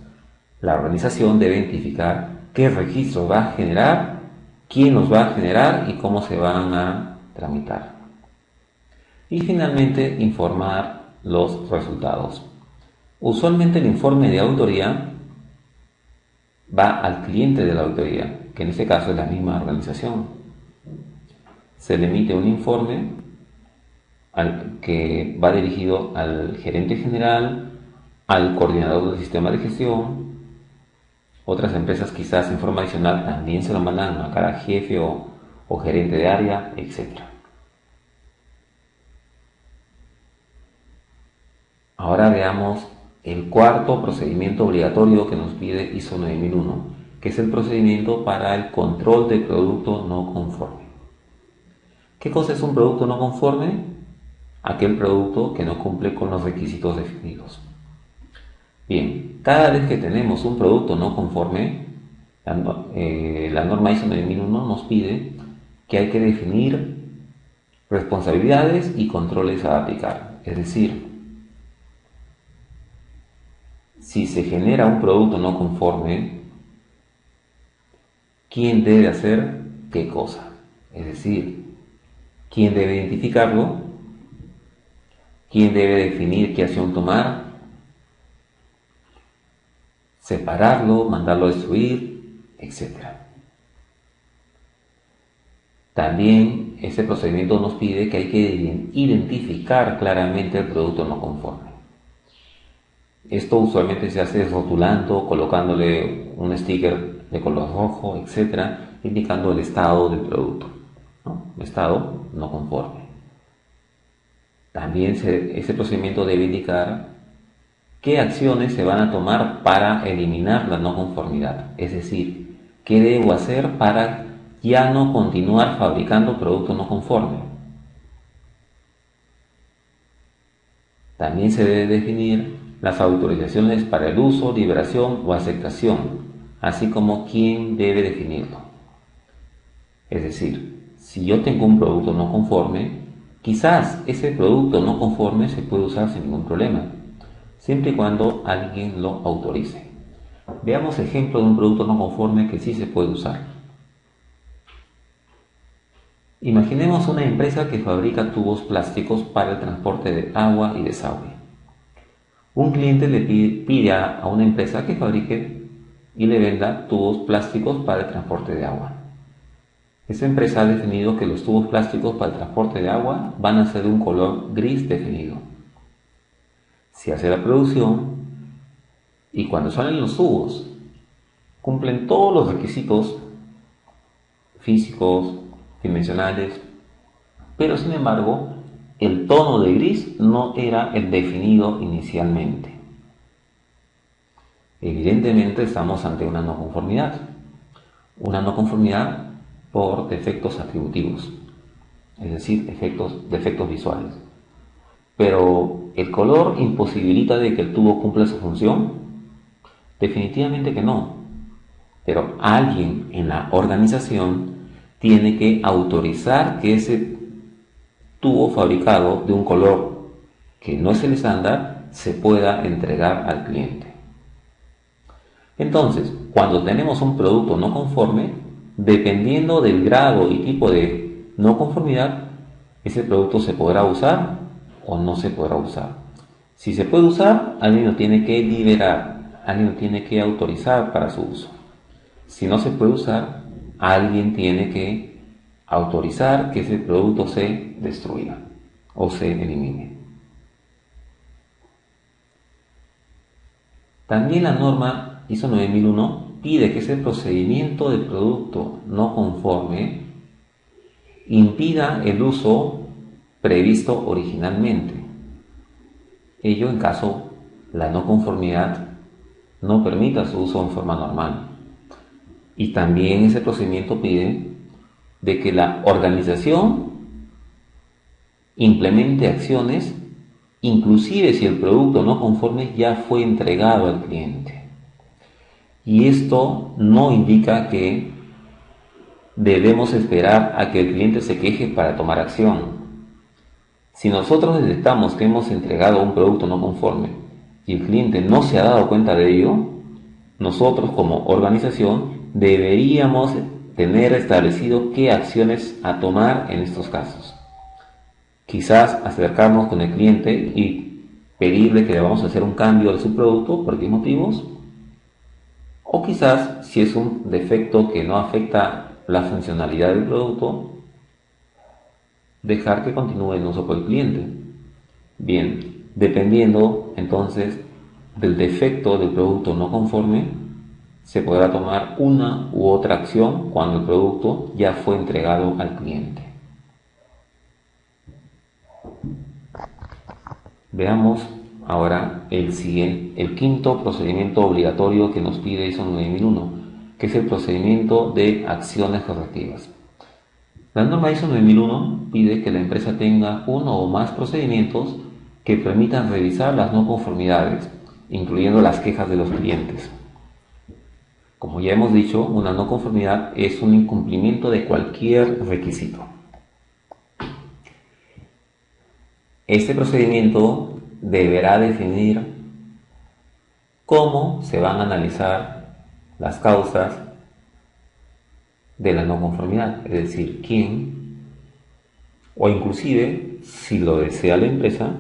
Speaker 1: La organización debe identificar qué registros va a generar, quién los va a generar y cómo se van a tramitar. Y finalmente, informar los resultados. Usualmente el informe de auditoría va al cliente de la auditoría, que en este caso es la misma organización. Se le emite un informe que va dirigido al gerente general, al coordinador del sistema de gestión. Otras empresas quizás en forma adicional también se lo mandan a cada jefe o gerente de área, etc. Ahora veamos el cuarto procedimiento obligatorio que nos pide ISO 9001, que es el procedimiento para el control del producto no conforme. ¿Qué cosa es un producto no conforme? Aquel producto que no cumple con los requisitos definidos. Bien, cada vez que tenemos un producto no conforme, la norma ISO 9001 nos pide que hay que definir responsabilidades y controles a aplicar. Es decir, si se genera un producto no conforme, ¿quién debe hacer qué cosa? Es decir, ¿quién debe identificarlo? ¿Quién debe definir qué acción tomar? Separarlo, mandarlo a destruir, etc. También este procedimiento nos pide que hay que identificar claramente el producto no conforme. Esto usualmente se hace rotulando, colocándole un sticker de color rojo, etc., indicando el estado del producto, ¿no? Estado no conforme. También ese procedimiento debe indicar qué acciones se van a tomar para eliminar la no conformidad. Es decir, qué debo hacer para ya no continuar fabricando producto no conforme. También se debe definir las autorizaciones para el uso, liberación o aceptación, así como quién debe definirlo. Es decir, si yo tengo un producto no conforme, quizás ese producto no conforme se puede usar sin ningún problema, siempre y cuando alguien lo autorice. Veamos ejemplo de un producto no conforme que sí se puede usar. Imaginemos una empresa que fabrica tubos plásticos para el transporte de agua y desagüe. Un cliente le pide a una empresa que fabrique y le venda tubos plásticos para el transporte de agua. Esta empresa ha definido que los tubos plásticos para el transporte de agua van a ser de un color gris definido. Se hace la producción y cuando salen los tubos cumplen todos los requisitos físicos, dimensionales, pero sin embargo el tono de gris no era el definido inicialmente. Evidentemente estamos ante una no conformidad. Una no conformidad por defectos atributivos, es decir, defectos visuales. Pero ¿el color imposibilita de que el tubo cumpla su función? Definitivamente que no. Pero alguien en la organización tiene que autorizar que ese tubo fabricado de un color que no es el estándar se pueda entregar al cliente. Entonces, cuando tenemos un producto no conforme, dependiendo del grado y tipo de no conformidad, ese producto se podrá usar o no se podrá usar. Si se puede usar, alguien lo tiene que liberar, alguien lo tiene que autorizar para su uso. Si no se puede usar, alguien tiene que autorizar que ese producto se destruya o se elimine. También la norma ISO 9001 pide que ese procedimiento de producto no conforme impida el uso previsto originalmente. Ello en caso la no conformidad no permita su uso en forma normal. Y también ese procedimiento pide de que la organización implemente acciones, inclusive si el producto no conforme ya fue entregado al cliente. Y esto no indica que debemos esperar a que el cliente se queje para tomar acción. Si nosotros detectamos que hemos entregado un producto no conforme y el cliente no se ha dado cuenta de ello, nosotros como organización deberíamos tener establecido qué acciones a tomar en estos casos. Quizás acercarnos con el cliente y pedirle que debamos hacer un cambio de su producto por qué motivos, o quizás si es un defecto que no afecta la funcionalidad del producto, dejar que continúe en uso por el cliente. Bien, dependiendo entonces del defecto del producto no conforme, se podrá tomar una u otra acción cuando el producto ya fue entregado al cliente. Veamos ahora el quinto procedimiento obligatorio que nos pide ISO 9001, que es el procedimiento de acciones correctivas. La norma ISO 9001 pide que la empresa tenga uno o más procedimientos que permitan revisar las no conformidades, incluyendo las quejas de los clientes. Como ya hemos dicho, una no conformidad es un incumplimiento de cualquier requisito. Este procedimiento deberá definir cómo se van a analizar las causas de la no conformidad, es decir, quién, o inclusive, si lo desea la empresa,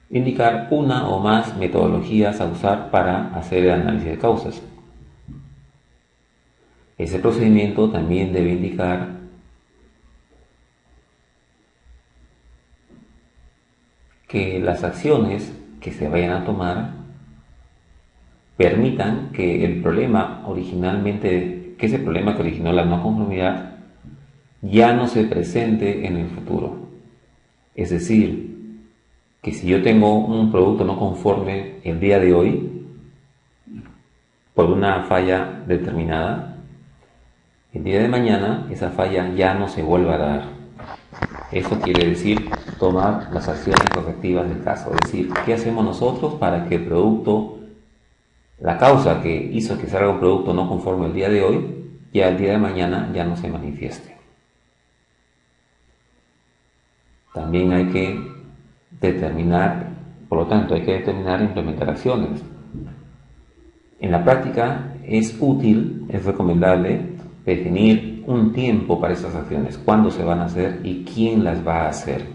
Speaker 1: indicar una o más metodologías a usar para hacer el análisis de causas. Ese procedimiento también debe indicar que las acciones que se vayan a tomar permitan que el problema que ese problema que originó la no conformidad ya no se presente en el futuro. Es decir, que si yo tengo un producto no conforme el día de hoy por una falla determinada, el día de mañana esa falla ya no se vuelva a dar. Eso quiere decir tomar las acciones correctivas del caso. Es decir, ¿qué hacemos nosotros para que el producto, la causa que hizo que salga un producto no conforme el día de hoy, ya el día de mañana ya no se manifieste? También hay que determinar, por lo tanto, hay que determinar e implementar acciones. En la práctica es útil, es recomendable definir un tiempo para estas acciones, cuándo se van a hacer y quién las va a hacer.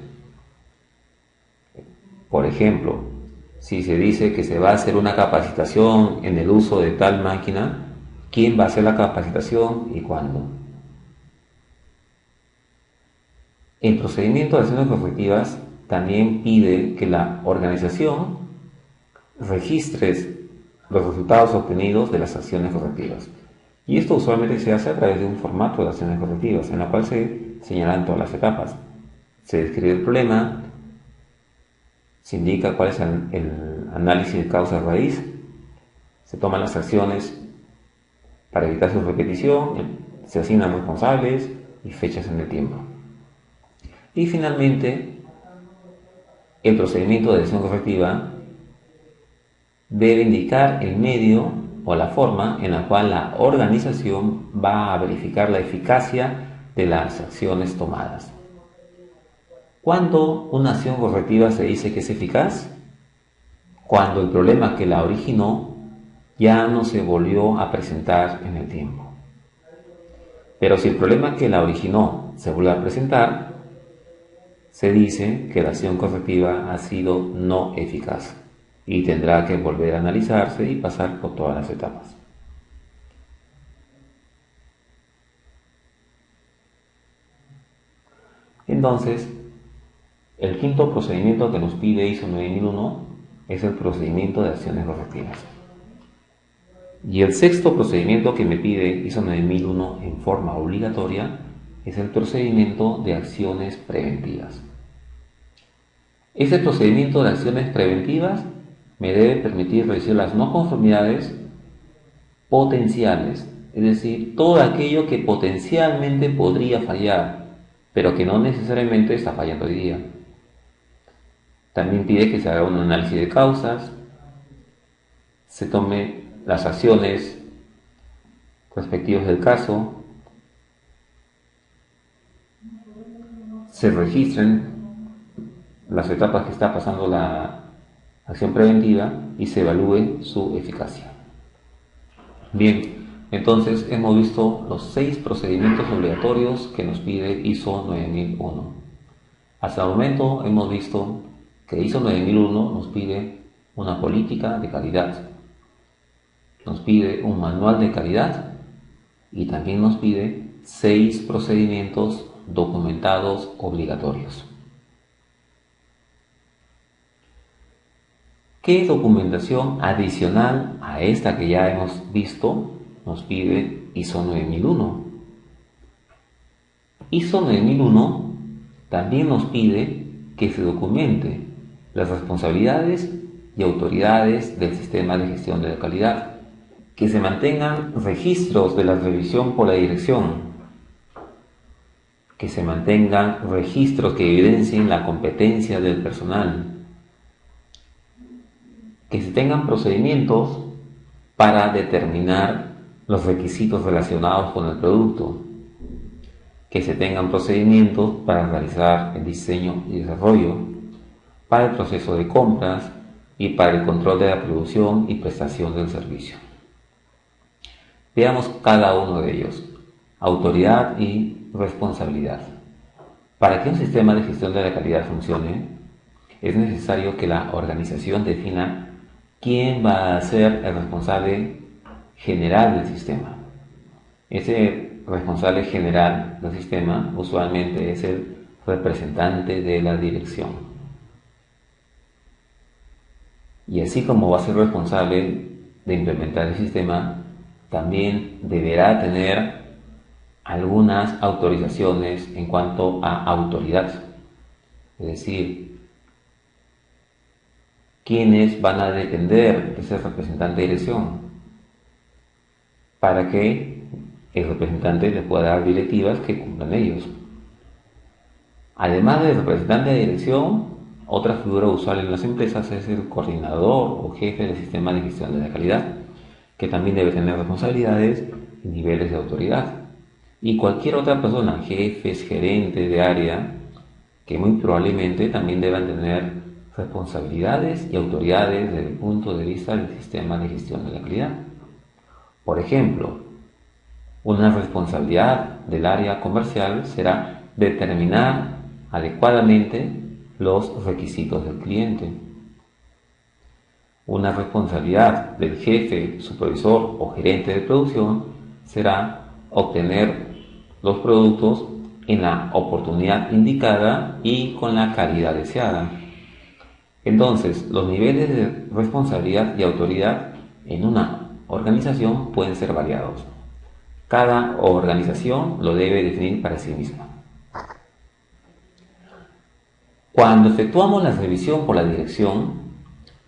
Speaker 1: Por ejemplo, si se dice que se va a hacer una capacitación en el uso de tal máquina, ¿quién va a hacer la capacitación y cuándo? El procedimiento de acciones correctivas también pide que la organización registre los resultados obtenidos de las acciones correctivas. Y esto usualmente se hace a través de un formato de acciones correctivas, en la cual se señalan todas las etapas. Se describe el problema, se indica cuál es el análisis de causa raíz, se toman las acciones para evitar su repetición, se asignan responsables y fechas en el tiempo. Y finalmente, el procedimiento de acción correctiva debe indicar el medio o la forma en la cual la organización va a verificar la eficacia de las acciones tomadas. ¿Cuándo una acción correctiva se dice que es eficaz? Cuando el problema que la originó ya no se volvió a presentar en el tiempo. Pero si el problema que la originó se vuelve a presentar, se dice que la acción correctiva ha sido no eficaz y tendrá que volver a analizarse y pasar por todas las etapas. Entonces, el quinto procedimiento que nos pide ISO 9001 es el procedimiento de acciones correctivas. Y el sexto procedimiento que me pide ISO 9001 en forma obligatoria es el procedimiento de acciones preventivas. Este procedimiento de acciones preventivas me debe permitir reducir las no conformidades potenciales, es decir, todo aquello que potencialmente podría fallar, pero que no necesariamente está fallando hoy día. También pide que se haga un análisis de causas, se tome las acciones respectivas del caso, se registren las etapas que está pasando la acción preventiva y se evalúe su eficacia. Bien, entonces hemos visto los 6 procedimientos obligatorios que nos pide ISO 9001. Hasta el momento hemos visto que ISO 9001 nos pide una política de calidad, nos pide un manual de calidad y también nos pide 6 procedimientos documentados obligatorios. ¿Qué documentación adicional a esta que ya hemos visto nos pide ISO 9001? ISO 9001 también nos pide que se documente las responsabilidades y autoridades del sistema de gestión de la calidad, que se mantengan registros de la revisión por la dirección, que se mantengan registros que evidencien la competencia del personal, que se tengan procedimientos para determinar los requisitos relacionados con el producto, que se tengan procedimientos para realizar el diseño y desarrollo, para el proceso de compras y para el control de la producción y prestación del servicio. Veamos cada uno de ellos. Autoridad y responsabilidad. Para que un sistema de gestión de la calidad funcione, es necesario que la organización defina quién va a ser el responsable general del sistema. Ese responsable general del sistema usualmente es el representante de la dirección. Y así como va a ser responsable de implementar el sistema, también deberá tener algunas autorizaciones en cuanto a autoridad. Es decir, quiénes van a depender de ese representante de dirección para que el representante le pueda dar directivas que cumplan ellos. Además del representante de dirección, otra figura usual en las empresas es el coordinador o jefe del sistema de gestión de la calidad, que también debe tener responsabilidades y niveles de autoridad. Y cualquier otra persona, jefes, gerentes de área, que muy probablemente también deban tener responsabilidades y autoridades desde el punto de vista del sistema de gestión de la calidad. Por ejemplo, una responsabilidad del área comercial será determinar adecuadamente los requisitos del cliente. Una responsabilidad del jefe, supervisor o gerente de producción será obtener los productos en la oportunidad indicada y con la calidad deseada. Entonces, los niveles de responsabilidad y autoridad en una organización pueden ser variados. Cada organización lo debe definir para sí misma. Cuando efectuamos la revisión por la dirección,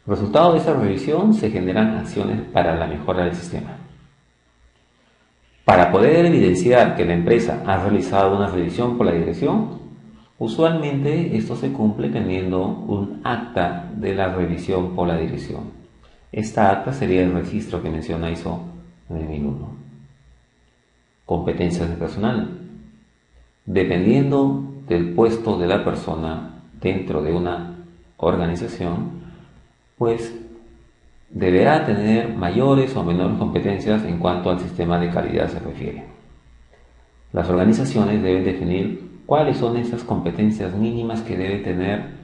Speaker 1: resultado de esa revisión se generan acciones para la mejora del sistema. Para poder evidenciar que la empresa ha realizado una revisión por la dirección, usualmente esto se cumple teniendo un acta de la revisión por la dirección. Esta acta sería el registro que menciona ISO 9001. Competencias de personal. Dependiendo del puesto de la persona dentro de una organización, pues deberá tener mayores o menores competencias en cuanto al sistema de calidad se refiere. Las organizaciones deben definir cuáles son esas competencias mínimas que debe tener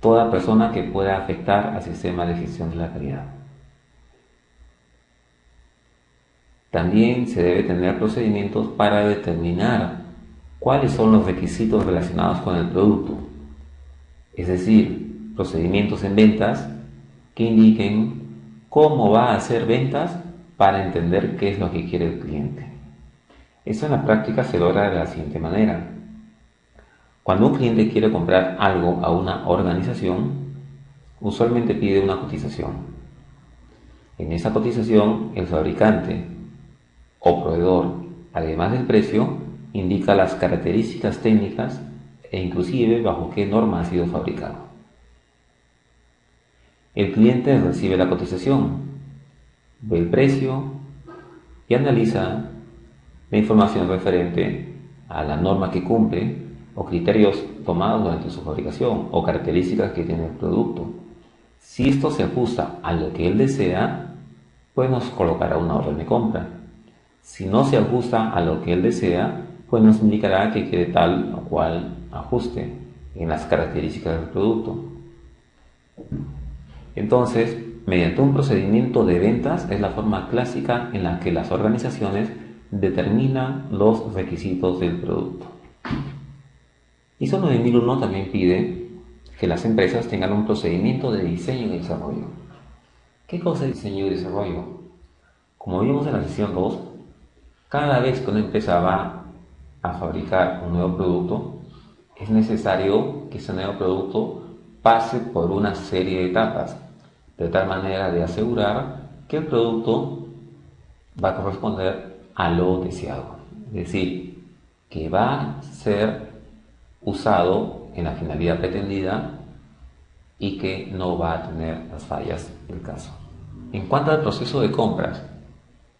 Speaker 1: toda persona que pueda afectar al sistema de gestión de la calidad. También se debe tener procedimientos para determinar cuáles son los requisitos relacionados con el producto, es decir, procedimientos en ventas que indiquen cómo va a hacer ventas para entender qué es lo que quiere el cliente. Esto en la práctica se logra de la siguiente manera. Cuando un cliente quiere comprar algo a una organización, usualmente pide una cotización. En esa cotización, el fabricante o proveedor, además del precio, indica las características técnicas e inclusive bajo qué norma ha sido fabricado. El cliente recibe la cotización, ve el precio y analiza la información referente a la norma que cumple o criterios tomados durante su fabricación o características que tiene el producto. Si esto se ajusta a lo que él desea, pues nos colocará una orden de compra. Si no se ajusta a lo que él desea, pues nos indicará que quiere tal o cual ajuste en las características del producto. Entonces, mediante un procedimiento de ventas es la forma clásica en la que las organizaciones determinan los requisitos del producto. ISO 9001 también pide que las empresas tengan un procedimiento de diseño y desarrollo. ¿Qué cosa es diseño y desarrollo? Como vimos en la sesión 2, cada vez que una empresa va a fabricar un nuevo producto, es necesario que ese nuevo producto pase por una serie de etapas, de tal manera de asegurar que el producto va a corresponder a lo deseado. Es decir, que va a ser usado en la finalidad pretendida y que no va a tener las fallas del caso. En cuanto al proceso de compras,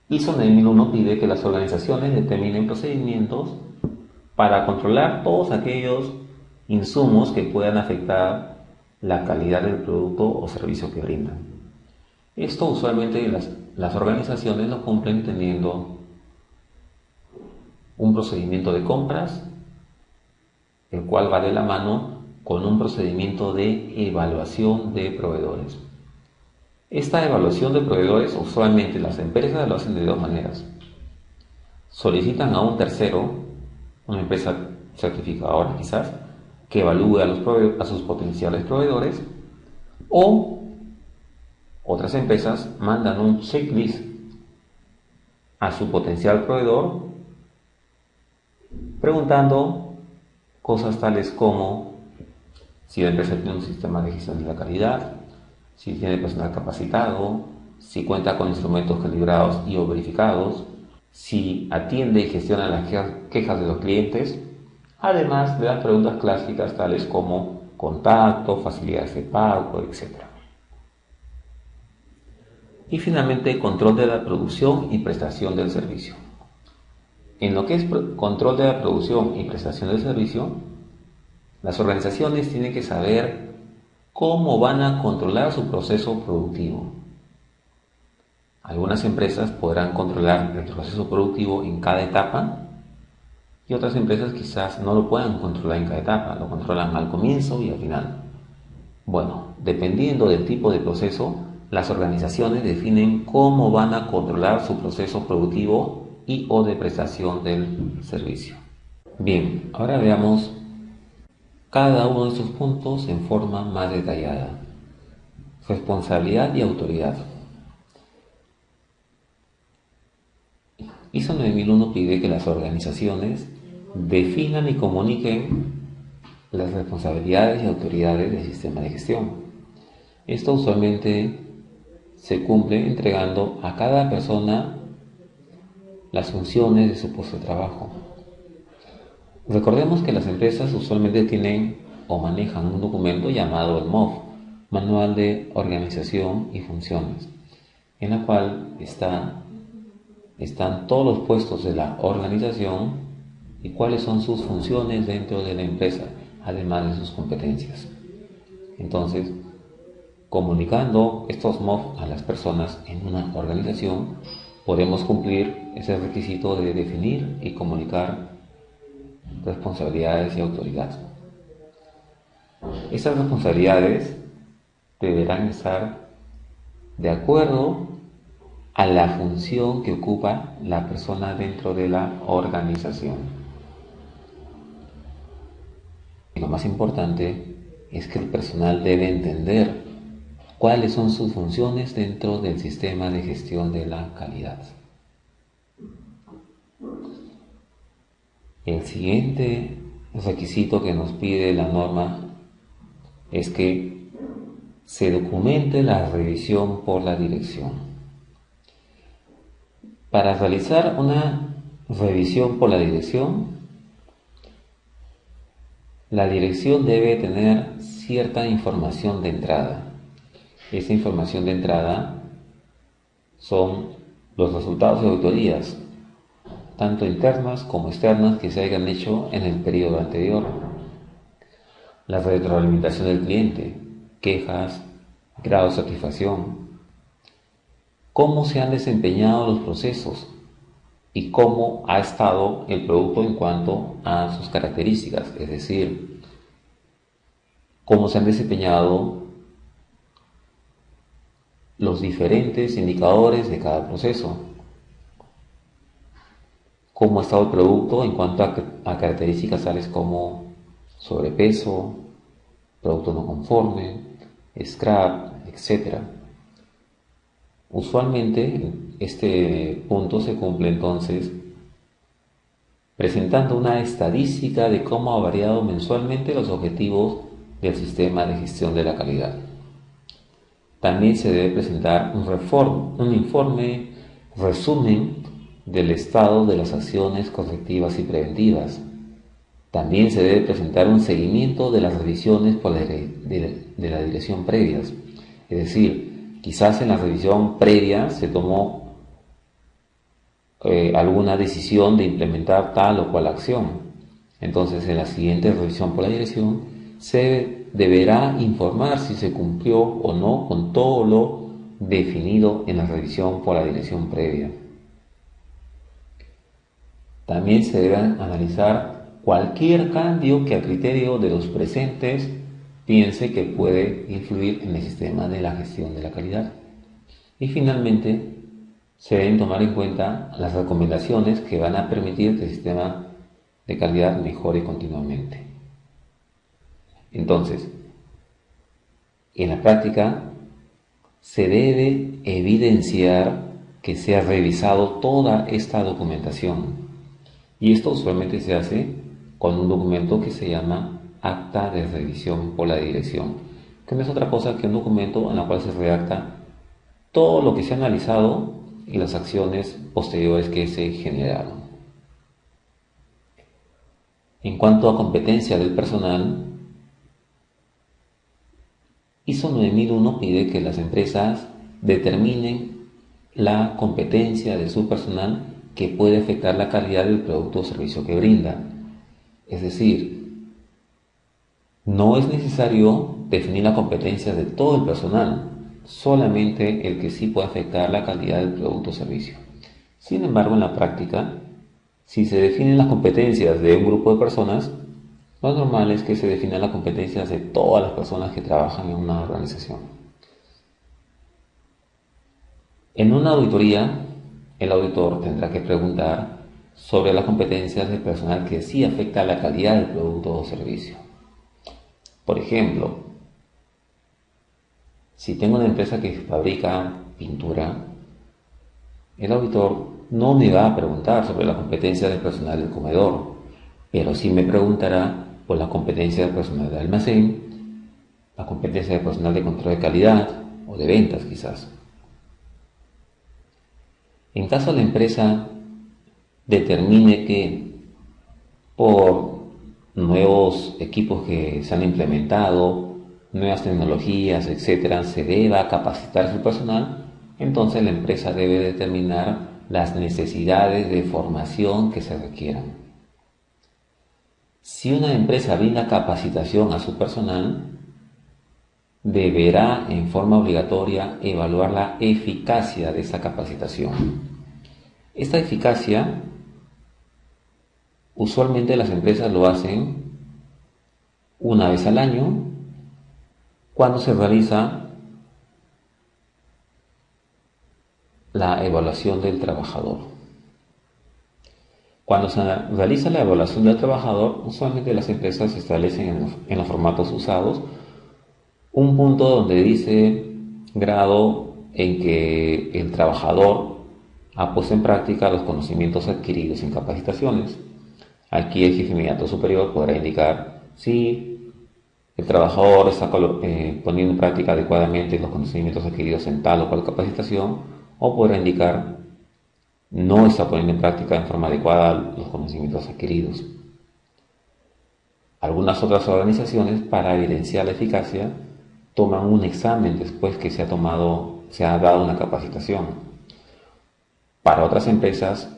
Speaker 1: ISO 9001 pide que las organizaciones determinen procedimientos para controlar todos aquellos insumos que puedan afectar la calidad del producto o servicio que brindan. Esto usualmente las organizaciones lo cumplen teniendo un procedimiento de compras, el cual va de la mano con un procedimiento de evaluación de proveedores. Esta evaluación de proveedores usualmente las empresas lo hacen de dos maneras. Solicitan a un tercero, una empresa certificadora quizás, que evalúe a sus potenciales proveedores, o otras empresas mandan un checklist a su potencial proveedor preguntando cosas tales como si la empresa tiene un sistema de gestión de la calidad, si tiene personal capacitado, si cuenta con instrumentos calibrados y o verificados, si atiende y gestiona las quejas de los clientes, además de las preguntas clásicas tales como contacto, facilidades de pago, etc. Y finalmente, control de la producción y prestación del servicio. En lo que es control de la producción y prestación del servicio, las organizaciones tienen que saber cómo van a controlar su proceso productivo. Algunas empresas podrán controlar el proceso productivo en cada etapa y otras empresas quizás no lo puedan controlar en cada etapa, lo controlan al comienzo y al final. Bueno, dependiendo del tipo de proceso, las organizaciones definen cómo van a controlar su proceso productivo y o de prestación del servicio. Bien, ahora veamos cada uno de estos puntos en forma más detallada. Responsabilidad y autoridad. ISO 9001 pide que las organizaciones definan y comuniquen las responsabilidades y autoridades del sistema de gestión. Esto usualmente se cumple entregando a cada persona las funciones de su puesto de trabajo. Recordemos que las empresas usualmente tienen o manejan un documento llamado el MOF, Manual de Organización y Funciones, en la cual están todos los puestos de la organización y cuáles son sus funciones dentro de la empresa, además de sus competencias. Entonces, comunicando estos MOF a las personas en una organización, podemos cumplir ese requisito de definir y comunicar responsabilidades y autoridad. Esas responsabilidades deberán estar de acuerdo a la función que ocupa la persona dentro de la organización. Y lo más importante es que el personal debe entender cuáles son sus funciones dentro del sistema de gestión de la calidad. El siguiente requisito que nos pide la norma es que se documente la revisión por la dirección. Para realizar una revisión por la dirección debe tener cierta información de entrada. Esa información de entrada son los resultados de auditorías, tanto internas como externas, que se hayan hecho en el periodo anterior. La retroalimentación del cliente, quejas, grado de satisfacción, cómo se han desempeñado los procesos y cómo ha estado el producto en cuanto a sus características, es decir, cómo se han desempeñado los diferentes indicadores de cada proceso, cómo ha estado el producto en cuanto a características tales como sobrepeso, producto no conforme, scrap, etc. Usualmente este punto se cumple entonces presentando una estadística de cómo ha variado mensualmente los objetivos del sistema de gestión de la calidad. También se debe presentar un informe resumen del estado de las acciones correctivas y preventivas. También se debe presentar un seguimiento de las revisiones de la dirección previas. Es decir, quizás en la revisión previa se tomó alguna decisión de implementar tal o cual acción. Entonces, en la siguiente revisión por la dirección se deberá informar si se cumplió o no con todo lo definido en la revisión por la dirección previa. También se debe analizar cualquier cambio que a criterio de los presentes piense que puede influir en el sistema de la gestión de la calidad. Y finalmente, se deben tomar en cuenta las recomendaciones que van a permitir que el sistema de calidad mejore continuamente. Entonces, en la práctica, se debe evidenciar que se ha revisado toda esta documentación. Y esto usualmente se hace con un documento que se llama acta de revisión por la dirección, que no es otra cosa que un documento en el cual se redacta todo lo que se ha analizado y las acciones posteriores que se generaron. En cuanto a competencia del personal, ISO 9001 pide que las empresas determinen la competencia de su personal que puede afectar la calidad del producto o servicio que brinda. Es decir, no es necesario definir la competencia de todo el personal, solamente el que sí puede afectar la calidad del producto o servicio. Sin embargo, en la práctica, si se definen las competencias de un grupo de personas, lo normal es que se definan las competencias de todas las personas que trabajan en una organización. En una auditoría, el auditor tendrá que preguntar sobre las competencias del personal que sí afecta a la calidad del producto o servicio. Por ejemplo, si tengo una empresa que fabrica pintura, el auditor no me va a preguntar sobre la competencia del personal del comedor, pero sí me preguntará por la competencia del personal de almacén, la competencia del personal de control de calidad o de ventas quizás. En caso la empresa determine que por nuevos equipos que se han implementado, nuevas tecnologías, etcétera, se deba capacitar su personal, entonces la empresa debe determinar las necesidades de formación que se requieran. Si una empresa brinda capacitación a su personal, deberá en forma obligatoria evaluar la eficacia de esa capacitación. Esta eficacia, usualmente las empresas lo hacen una vez al año, cuando se realiza la evaluación del trabajador. Cuando se realiza la evaluación del trabajador, usualmente las empresas establecen en los formatos usados un punto donde dice grado en que el trabajador ha puesto en práctica los conocimientos adquiridos en capacitaciones. Aquí el jefe inmediato superior podrá indicar si el trabajador está poniendo en práctica adecuadamente los conocimientos adquiridos en tal o cual capacitación, o podrá indicar no está poniendo en práctica en forma adecuada los conocimientos adquiridos. Algunas otras organizaciones, para evidenciar la eficacia, toman un examen después que se ha dado una capacitación. Para otras empresas,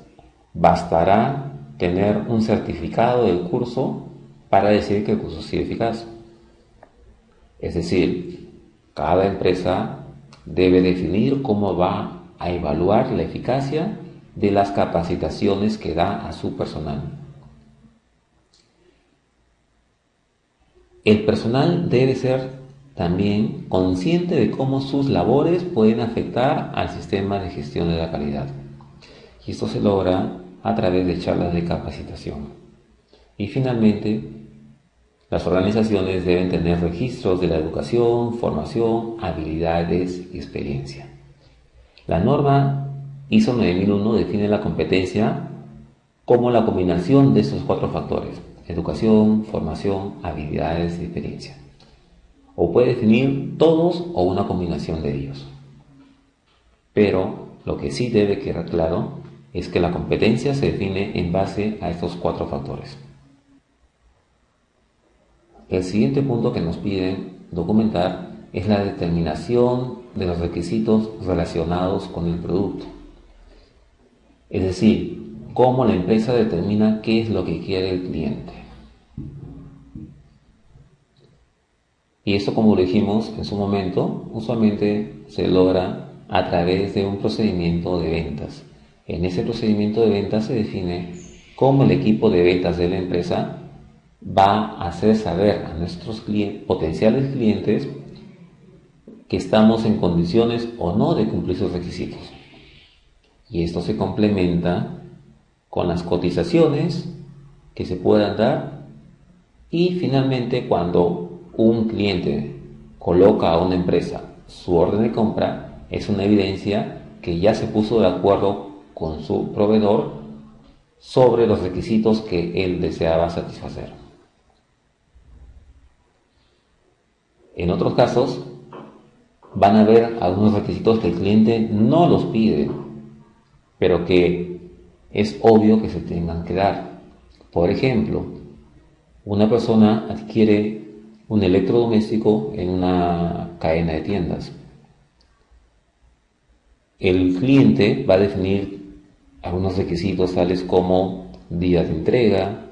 Speaker 1: bastará tener un certificado del curso para decir que el curso ha sido eficaz. Es decir, cada empresa debe definir cómo va a evaluar la eficacia de las capacitaciones que da a su personal. El personal debe ser también consciente de cómo sus labores pueden afectar al sistema de gestión de la calidad. Y esto se logra a través de charlas de capacitación. Y finalmente, las organizaciones deben tener registros de la educación, formación, habilidades y experiencia. La norma ISO 9001 define la competencia como la combinación de estos 4 factores: educación, formación, habilidades y experiencia. O puede definir todos o una combinación de ellos. Pero lo que sí debe quedar claro es que la competencia se define en base a estos 4 factores. El siguiente punto que nos piden documentar es la determinación de los requisitos relacionados con el producto. Es decir, cómo la empresa determina qué es lo que quiere el cliente. Y esto, como lo dijimos en su momento, usualmente se logra a través de un procedimiento de ventas. En ese procedimiento de ventas se define cómo el equipo de ventas de la empresa va a hacer saber a nuestros potenciales clientes que estamos en condiciones o no de cumplir sus requisitos. Y esto se complementa con las cotizaciones que se puedan dar, y finalmente, cuando un cliente coloca a una empresa su orden de compra, es una evidencia que ya se puso de acuerdo con su proveedor sobre los requisitos que él deseaba satisfacer. En otros casos, van a haber algunos requisitos que el cliente no los pide, pero que es obvio que se tengan que dar. Por ejemplo, una persona adquiere un electrodoméstico en una cadena de tiendas. El cliente va a definir algunos requisitos tales como día de entrega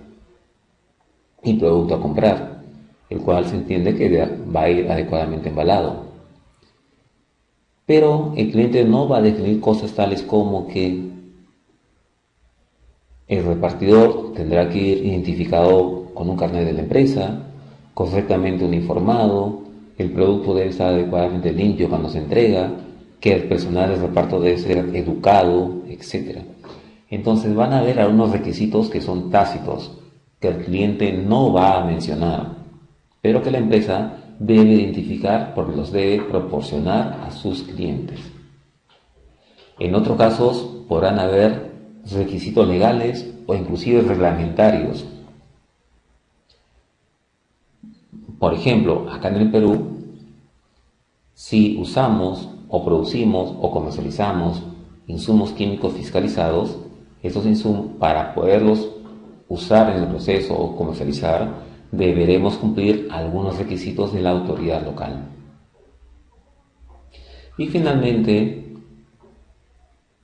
Speaker 1: y producto a comprar, el cual se entiende que va a ir adecuadamente embalado. Pero el cliente no va a definir cosas tales como que el repartidor tendrá que ir identificado con un carnet de la empresa, correctamente uniformado, el producto debe estar adecuadamente limpio cuando se entrega, que el personal de reparto debe ser educado, etc. Entonces van a haber algunos requisitos que son tácitos, que el cliente no va a mencionar, pero que la empresa debe identificar porque los debe proporcionar a sus clientes. En otros casos podrán haber requisitos legales o inclusive reglamentarios. Por ejemplo, acá en el Perú, si usamos o producimos o comercializamos insumos químicos fiscalizados, estos insumos, para poderlos usar en el proceso o comercializar, deberemos cumplir algunos requisitos de la autoridad local. Y finalmente,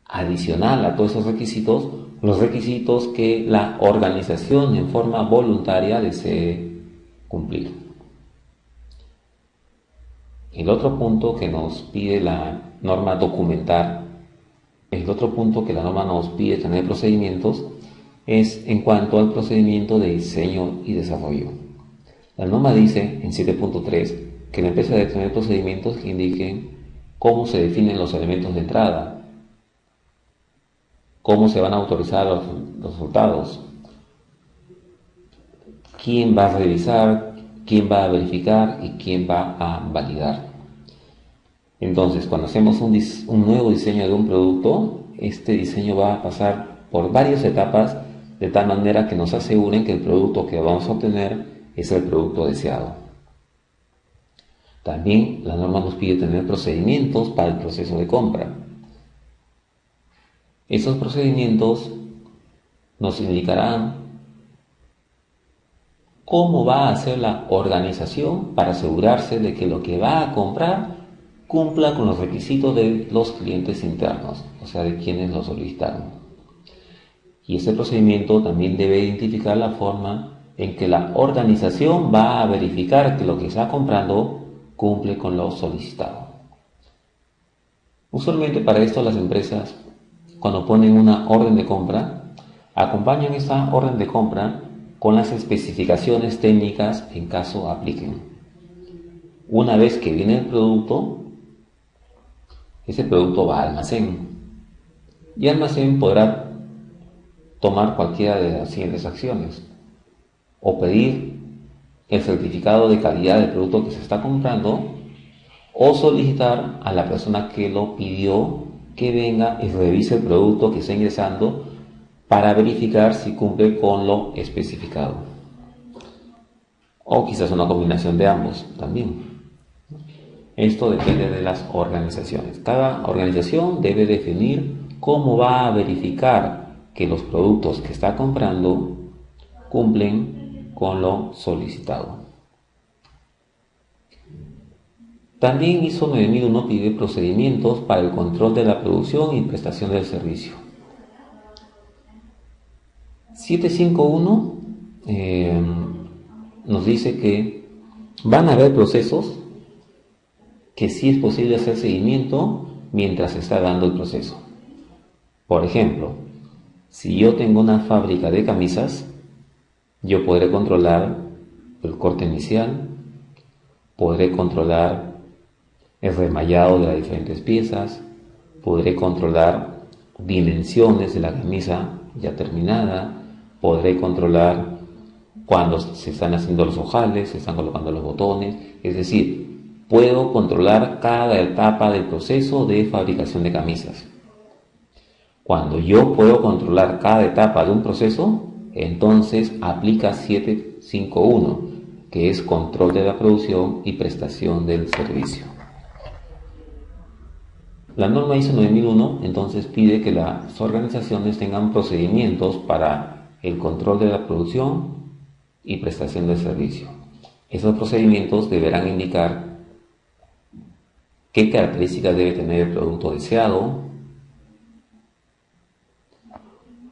Speaker 1: adicional a todos esos requisitos, los requisitos que la organización en forma voluntaria desee cumplir. El otro punto que nos pide la norma documentar, el otro punto que la norma nos pide tener procedimientos, es en cuanto al procedimiento de diseño y desarrollo. La norma dice en 7.3 que la empresa debe tener procedimientos que indiquen cómo se definen los elementos de entrada, cómo se van a autorizar los resultados, quién va a revisar, quién va a verificar y quién va a validar. Entonces, cuando hacemos un nuevo diseño de un producto, este diseño va a pasar por varias etapas de tal manera que nos aseguren que el producto que vamos a obtener es el producto deseado. También la norma nos pide tener procedimientos para el proceso de compra. Esos procedimientos nos indicarán cómo va a hacer la organización para asegurarse de que lo que va a comprar cumpla con los requisitos de los clientes internos, o sea, de quienes lo solicitaron. Y ese procedimiento también debe identificar la forma en que la organización va a verificar que lo que está comprando cumple con lo solicitado. Usualmente para esto las empresas, cuando ponen una orden de compra, acompañan esa orden de compra con las especificaciones técnicas en caso apliquen. Una vez que viene el producto, ese producto va a almacén. Y almacén podrá tomar cualquiera de las siguientes acciones: o pedir el certificado de calidad del producto que se está comprando, o solicitar a la persona que lo pidió que venga y revise el producto que está ingresando para verificar si cumple con lo especificado. O quizás una combinación de ambos también. Esto depende de las organizaciones. Cada organización debe definir cómo va a verificar que los productos que está comprando cumplen con lo solicitado. También ISO 9001 pide procedimientos para el control de la producción y prestación del servicio. 751 nos dice que van a haber procesos que sí es posible hacer seguimiento mientras se está dando el proceso. Por ejemplo, si yo tengo una fábrica de camisas, yo podré controlar el corte inicial, podré controlar el remallado de las diferentes piezas, podré controlar dimensiones de la camisa ya terminada, podré controlar cuando se están haciendo los ojales, se están colocando los botones, es decir, puedo controlar cada etapa del proceso de fabricación de camisas. Cuando yo puedo controlar cada etapa de un proceso, entonces aplica 751, que es control de la producción y prestación del servicio. La norma ISO 9001 entonces pide que las organizaciones tengan procedimientos para el control de la producción y prestación del servicio. Esos procedimientos deberán indicar qué características debe tener el producto deseado,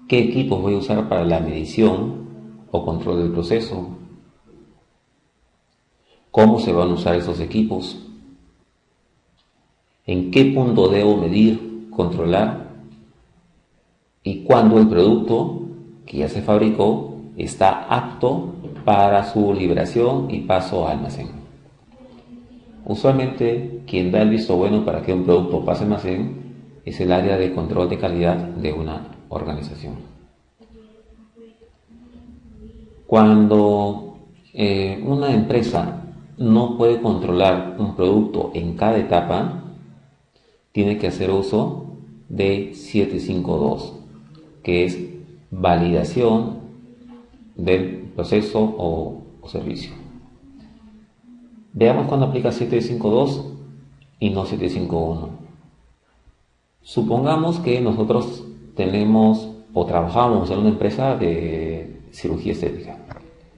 Speaker 1: qué equipos voy a usar para la medición o control del proceso, cómo se van a usar esos equipos, en qué punto debo medir, controlar y cuándo el producto que ya se fabricó está apto para su liberación y paso a almacén. Usualmente quien da el visto bueno para que un producto pase a almacén es el área de control de calidad de una organización. Cuando una empresa no puede controlar un producto en cada etapa, tiene que hacer uso de 752, que es validación del proceso o servicio. Veamos cuándo aplica 752 y no 751. Supongamos que nosotros tenemos o trabajamos en una empresa de cirugía estética.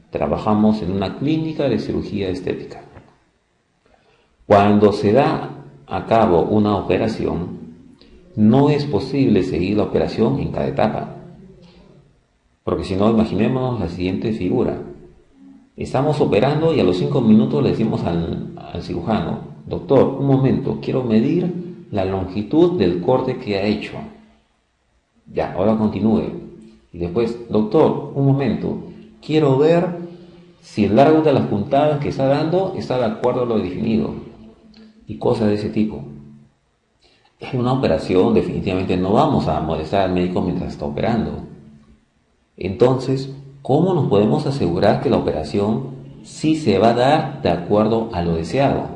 Speaker 1: Trabajamos en una clínica de cirugía estética. Cuando se da a cabo una operación, no es posible seguir la operación en cada etapa. Porque si no, imaginémonos la siguiente figura. Estamos operando y a los 5 minutos le decimos al cirujano: doctor, un momento, quiero medir la longitud del corte que ha hecho. Ya, ahora continúe. Y después: doctor, un momento, quiero ver si el largo de las puntadas que está dando está de acuerdo a lo definido. Y cosas de ese tipo. En una operación definitivamente no vamos a molestar al médico mientras está operando. Entonces, ¿cómo nos podemos asegurar que la operación sí se va a dar de acuerdo a lo deseado?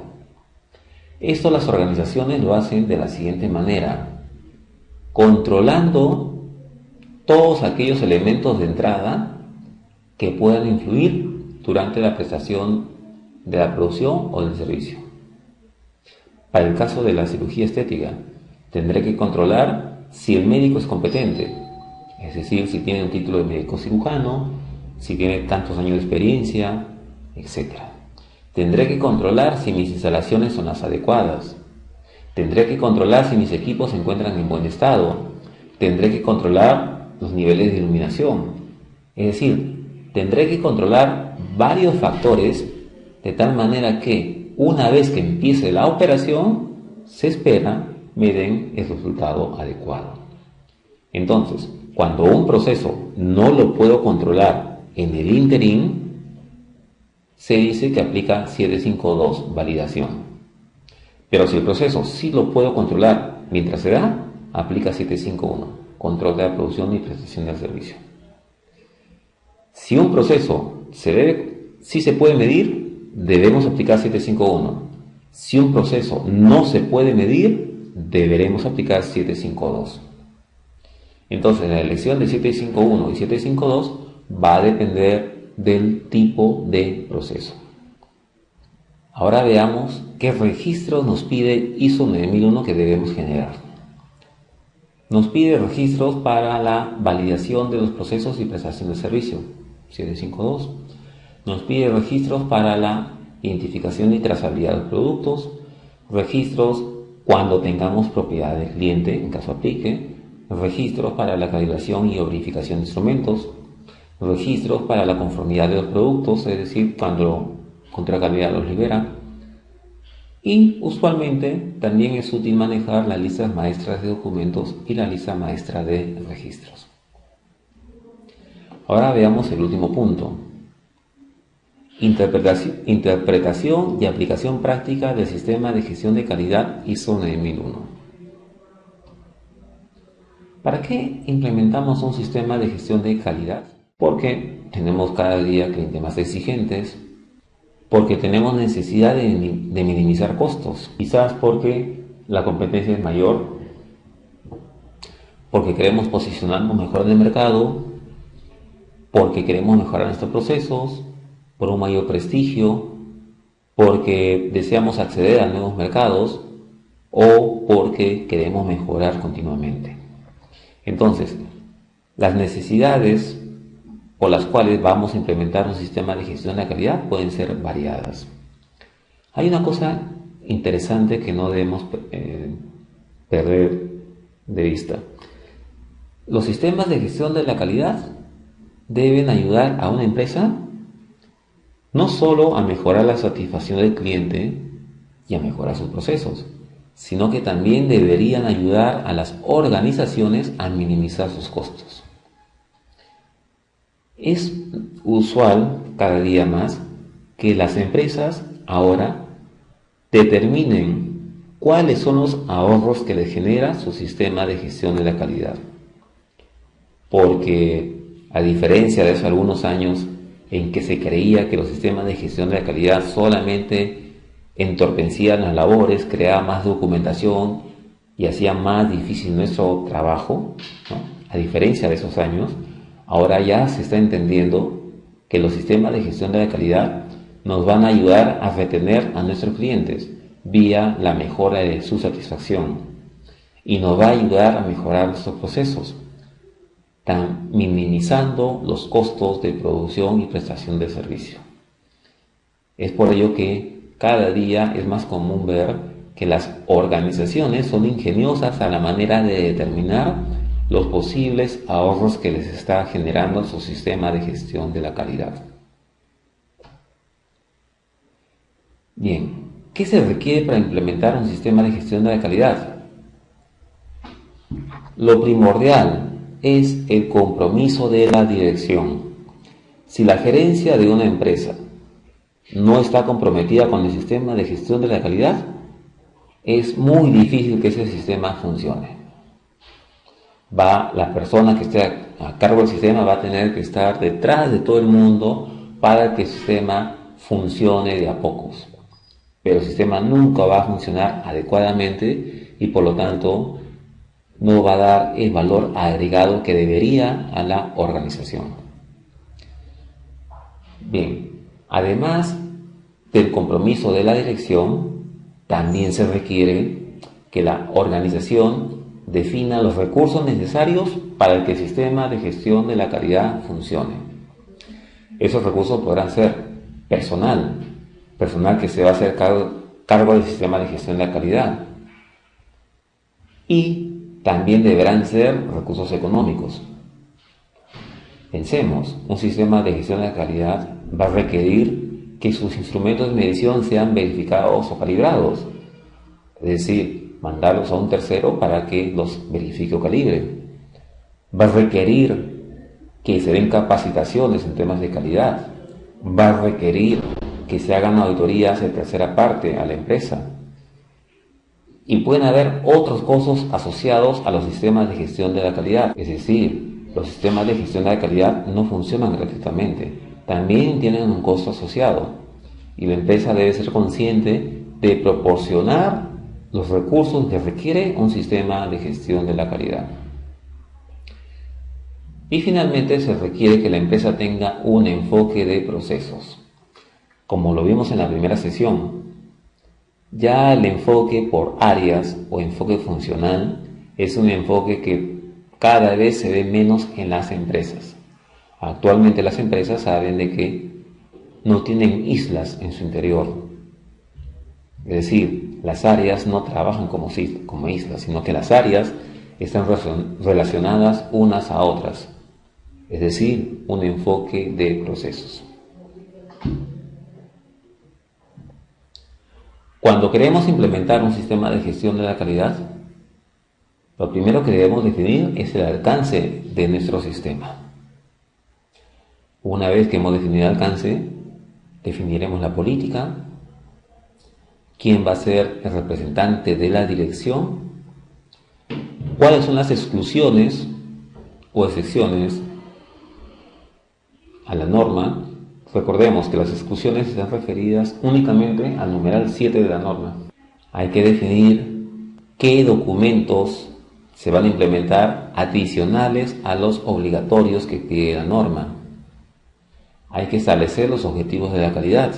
Speaker 1: Esto las organizaciones lo hacen de la siguiente manera: controlando todos aquellos elementos de entrada que puedan influir durante la prestación de la producción o del servicio. Para el caso de la cirugía estética, tendré que controlar si el médico es competente, es decir, si tiene un título de médico cirujano, si tiene tantos años de experiencia, etc. Tendré que controlar si mis instalaciones son las adecuadas. Tendré que controlar si mis equipos se encuentran en buen estado. Tendré que controlar los niveles de iluminación. Es decir, tendré que controlar varios factores de tal manera que una vez que empiece la operación, se espera me den el resultado adecuado. Entonces, cuando un proceso no lo puedo controlar en el ínterin, se dice que aplica 752 validación. Pero si el proceso sí lo puedo controlar mientras se da, aplica 751, control de la producción y prestación del servicio. Si un proceso sí se puede medir, debemos aplicar 751. Si un proceso no se puede medir, deberemos aplicar 752. Entonces, la elección de 751 y 752 va a depender del tipo de proceso. Ahora veamos qué registros nos pide ISO 9001 que debemos generar. Nos pide registros para la validación de los procesos y prestación de servicio, 752. Nos pide registros para la identificación y trazabilidad de los productos, registros cuando tengamos propiedad del cliente, en caso aplique, registros para la calibración y verificación de instrumentos, registros para la conformidad de los productos, es decir, cuando Contracalidad los libera. Y usualmente también es útil manejar las listas maestras de documentos y la lista maestra de registros. Ahora veamos el último punto: interpretación y aplicación práctica del sistema de gestión de calidad ISO 9001. ¿Para qué implementamos un sistema de gestión de calidad? Porque tenemos cada día clientes más exigentes, porque tenemos necesidad de minimizar costos, quizás porque la competencia es mayor, porque queremos posicionarnos mejor en el mercado, porque queremos mejorar nuestros procesos, por un mayor prestigio, porque deseamos acceder a nuevos mercados o porque queremos mejorar continuamente. Entonces, las necesidades por las cuales vamos a implementar un sistema de gestión de la calidad pueden ser variadas. Hay una cosa interesante que no debemos perder de vista. Los sistemas de gestión de la calidad deben ayudar a una empresa no solo a mejorar la satisfacción del cliente y a mejorar sus procesos, sino que también deberían ayudar a las organizaciones a minimizar sus costos. Es usual cada día más que las empresas ahora determinen cuáles son los ahorros que les genera su sistema de gestión de la calidad. Porque a diferencia de hace algunos años en que se creía que los sistemas de gestión de la calidad solamente entorpecían las labores, creaban más documentación y hacían más difícil nuestro trabajo, ¿no? A diferencia de esos años, ahora ya se está entendiendo que los sistemas de gestión de la calidad nos van a ayudar a retener a nuestros clientes vía la mejora de su satisfacción y nos va a ayudar a mejorar nuestros procesos, minimizando los costos de producción y prestación de servicio. Es por ello que cada día es más común ver que las organizaciones son ingeniosas a la manera de determinar los posibles ahorros que les está generando su sistema de gestión de la calidad. Bien, ¿qué se requiere para implementar un sistema de gestión de la calidad? Lo primordial es el compromiso de la dirección. Si la gerencia de una empresa no está comprometida con el sistema de gestión de la calidad, es muy difícil que ese sistema funcione. La persona que esté a cargo del sistema va a tener que estar detrás de todo el mundo para que el sistema funcione de a pocos. Pero el sistema nunca va a funcionar adecuadamente y por lo tanto no va a dar el valor agregado que debería a la organización. Bien, además del compromiso de la dirección, también se requiere que la organización defina los recursos necesarios para que el sistema de gestión de la calidad funcione. Esos recursos podrán ser personal que se va a hacer cargo del sistema de gestión de la calidad, y también deberán ser recursos económicos. Pensemos, un sistema de gestión de la calidad va a requerir que sus instrumentos de medición sean verificados o calibrados, es decir, mandarlos a un tercero para que los verifique o calibre. Va a requerir que se den capacitaciones en temas de calidad. Va a requerir que se hagan auditorías de tercera parte a la empresa. Y pueden haber otros costos asociados a los sistemas de gestión de la calidad. Es decir, los sistemas de gestión de la calidad no funcionan gratuitamente. También tienen un costo asociado. Y la empresa debe ser consciente de proporcionar los recursos que requiere un sistema de gestión de la calidad. Y finalmente se requiere que la empresa tenga un enfoque de procesos. Como lo vimos en la primera sesión, ya el enfoque por áreas o enfoque funcional es un enfoque que cada vez se ve menos en las empresas. Actualmente las empresas saben de que no tienen islas en su interior. Es decir, las áreas no trabajan como islas, sino que las áreas están relacionadas unas a otras. Es decir, un enfoque de procesos. Cuando queremos implementar un sistema de gestión de la calidad, lo primero que debemos definir es el alcance de nuestro sistema. Una vez que hemos definido el alcance, definiremos la política, quién va a ser el representante de la dirección, cuáles son las exclusiones o excepciones a la norma. Recordemos que las exclusiones están referidas únicamente al numeral 7 de la norma. Hay que definir qué documentos se van a implementar adicionales a los obligatorios que pide la norma. Hay que establecer los objetivos de la calidad.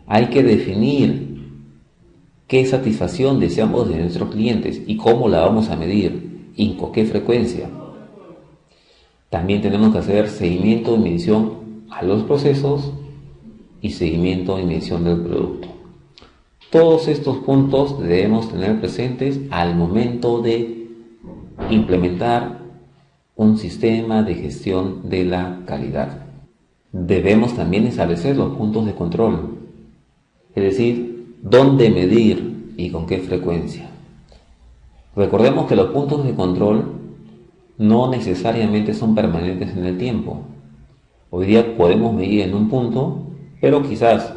Speaker 1: Hay que definir qué satisfacción deseamos de nuestros clientes y cómo la vamos a medir y con qué frecuencia. También tenemos que hacer seguimiento y medición a los procesos y seguimiento y medición del producto. Todos estos puntos debemos tener presentes al momento de implementar un sistema de gestión de la calidad. Debemos también establecer los puntos de control, es decir, dónde medir y con qué frecuencia. Recordemos que los puntos de control no necesariamente son permanentes en el tiempo. Hoy día podemos medir en un punto, pero quizás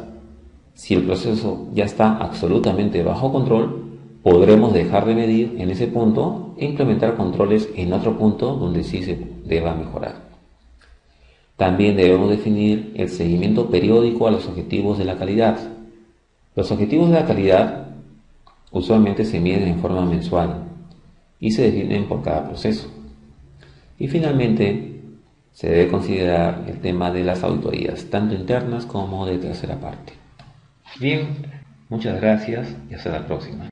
Speaker 1: si el proceso ya está absolutamente bajo control, podremos dejar de medir en ese punto e implementar controles en otro punto donde sí se deba mejorar. También debemos definir el seguimiento periódico a los objetivos de la calidad. Los objetivos de la calidad usualmente se miden en forma mensual y se definen por cada proceso. Y finalmente, se debe considerar el tema de las auditorías, tanto internas como de tercera parte. Bien, muchas gracias y hasta la próxima.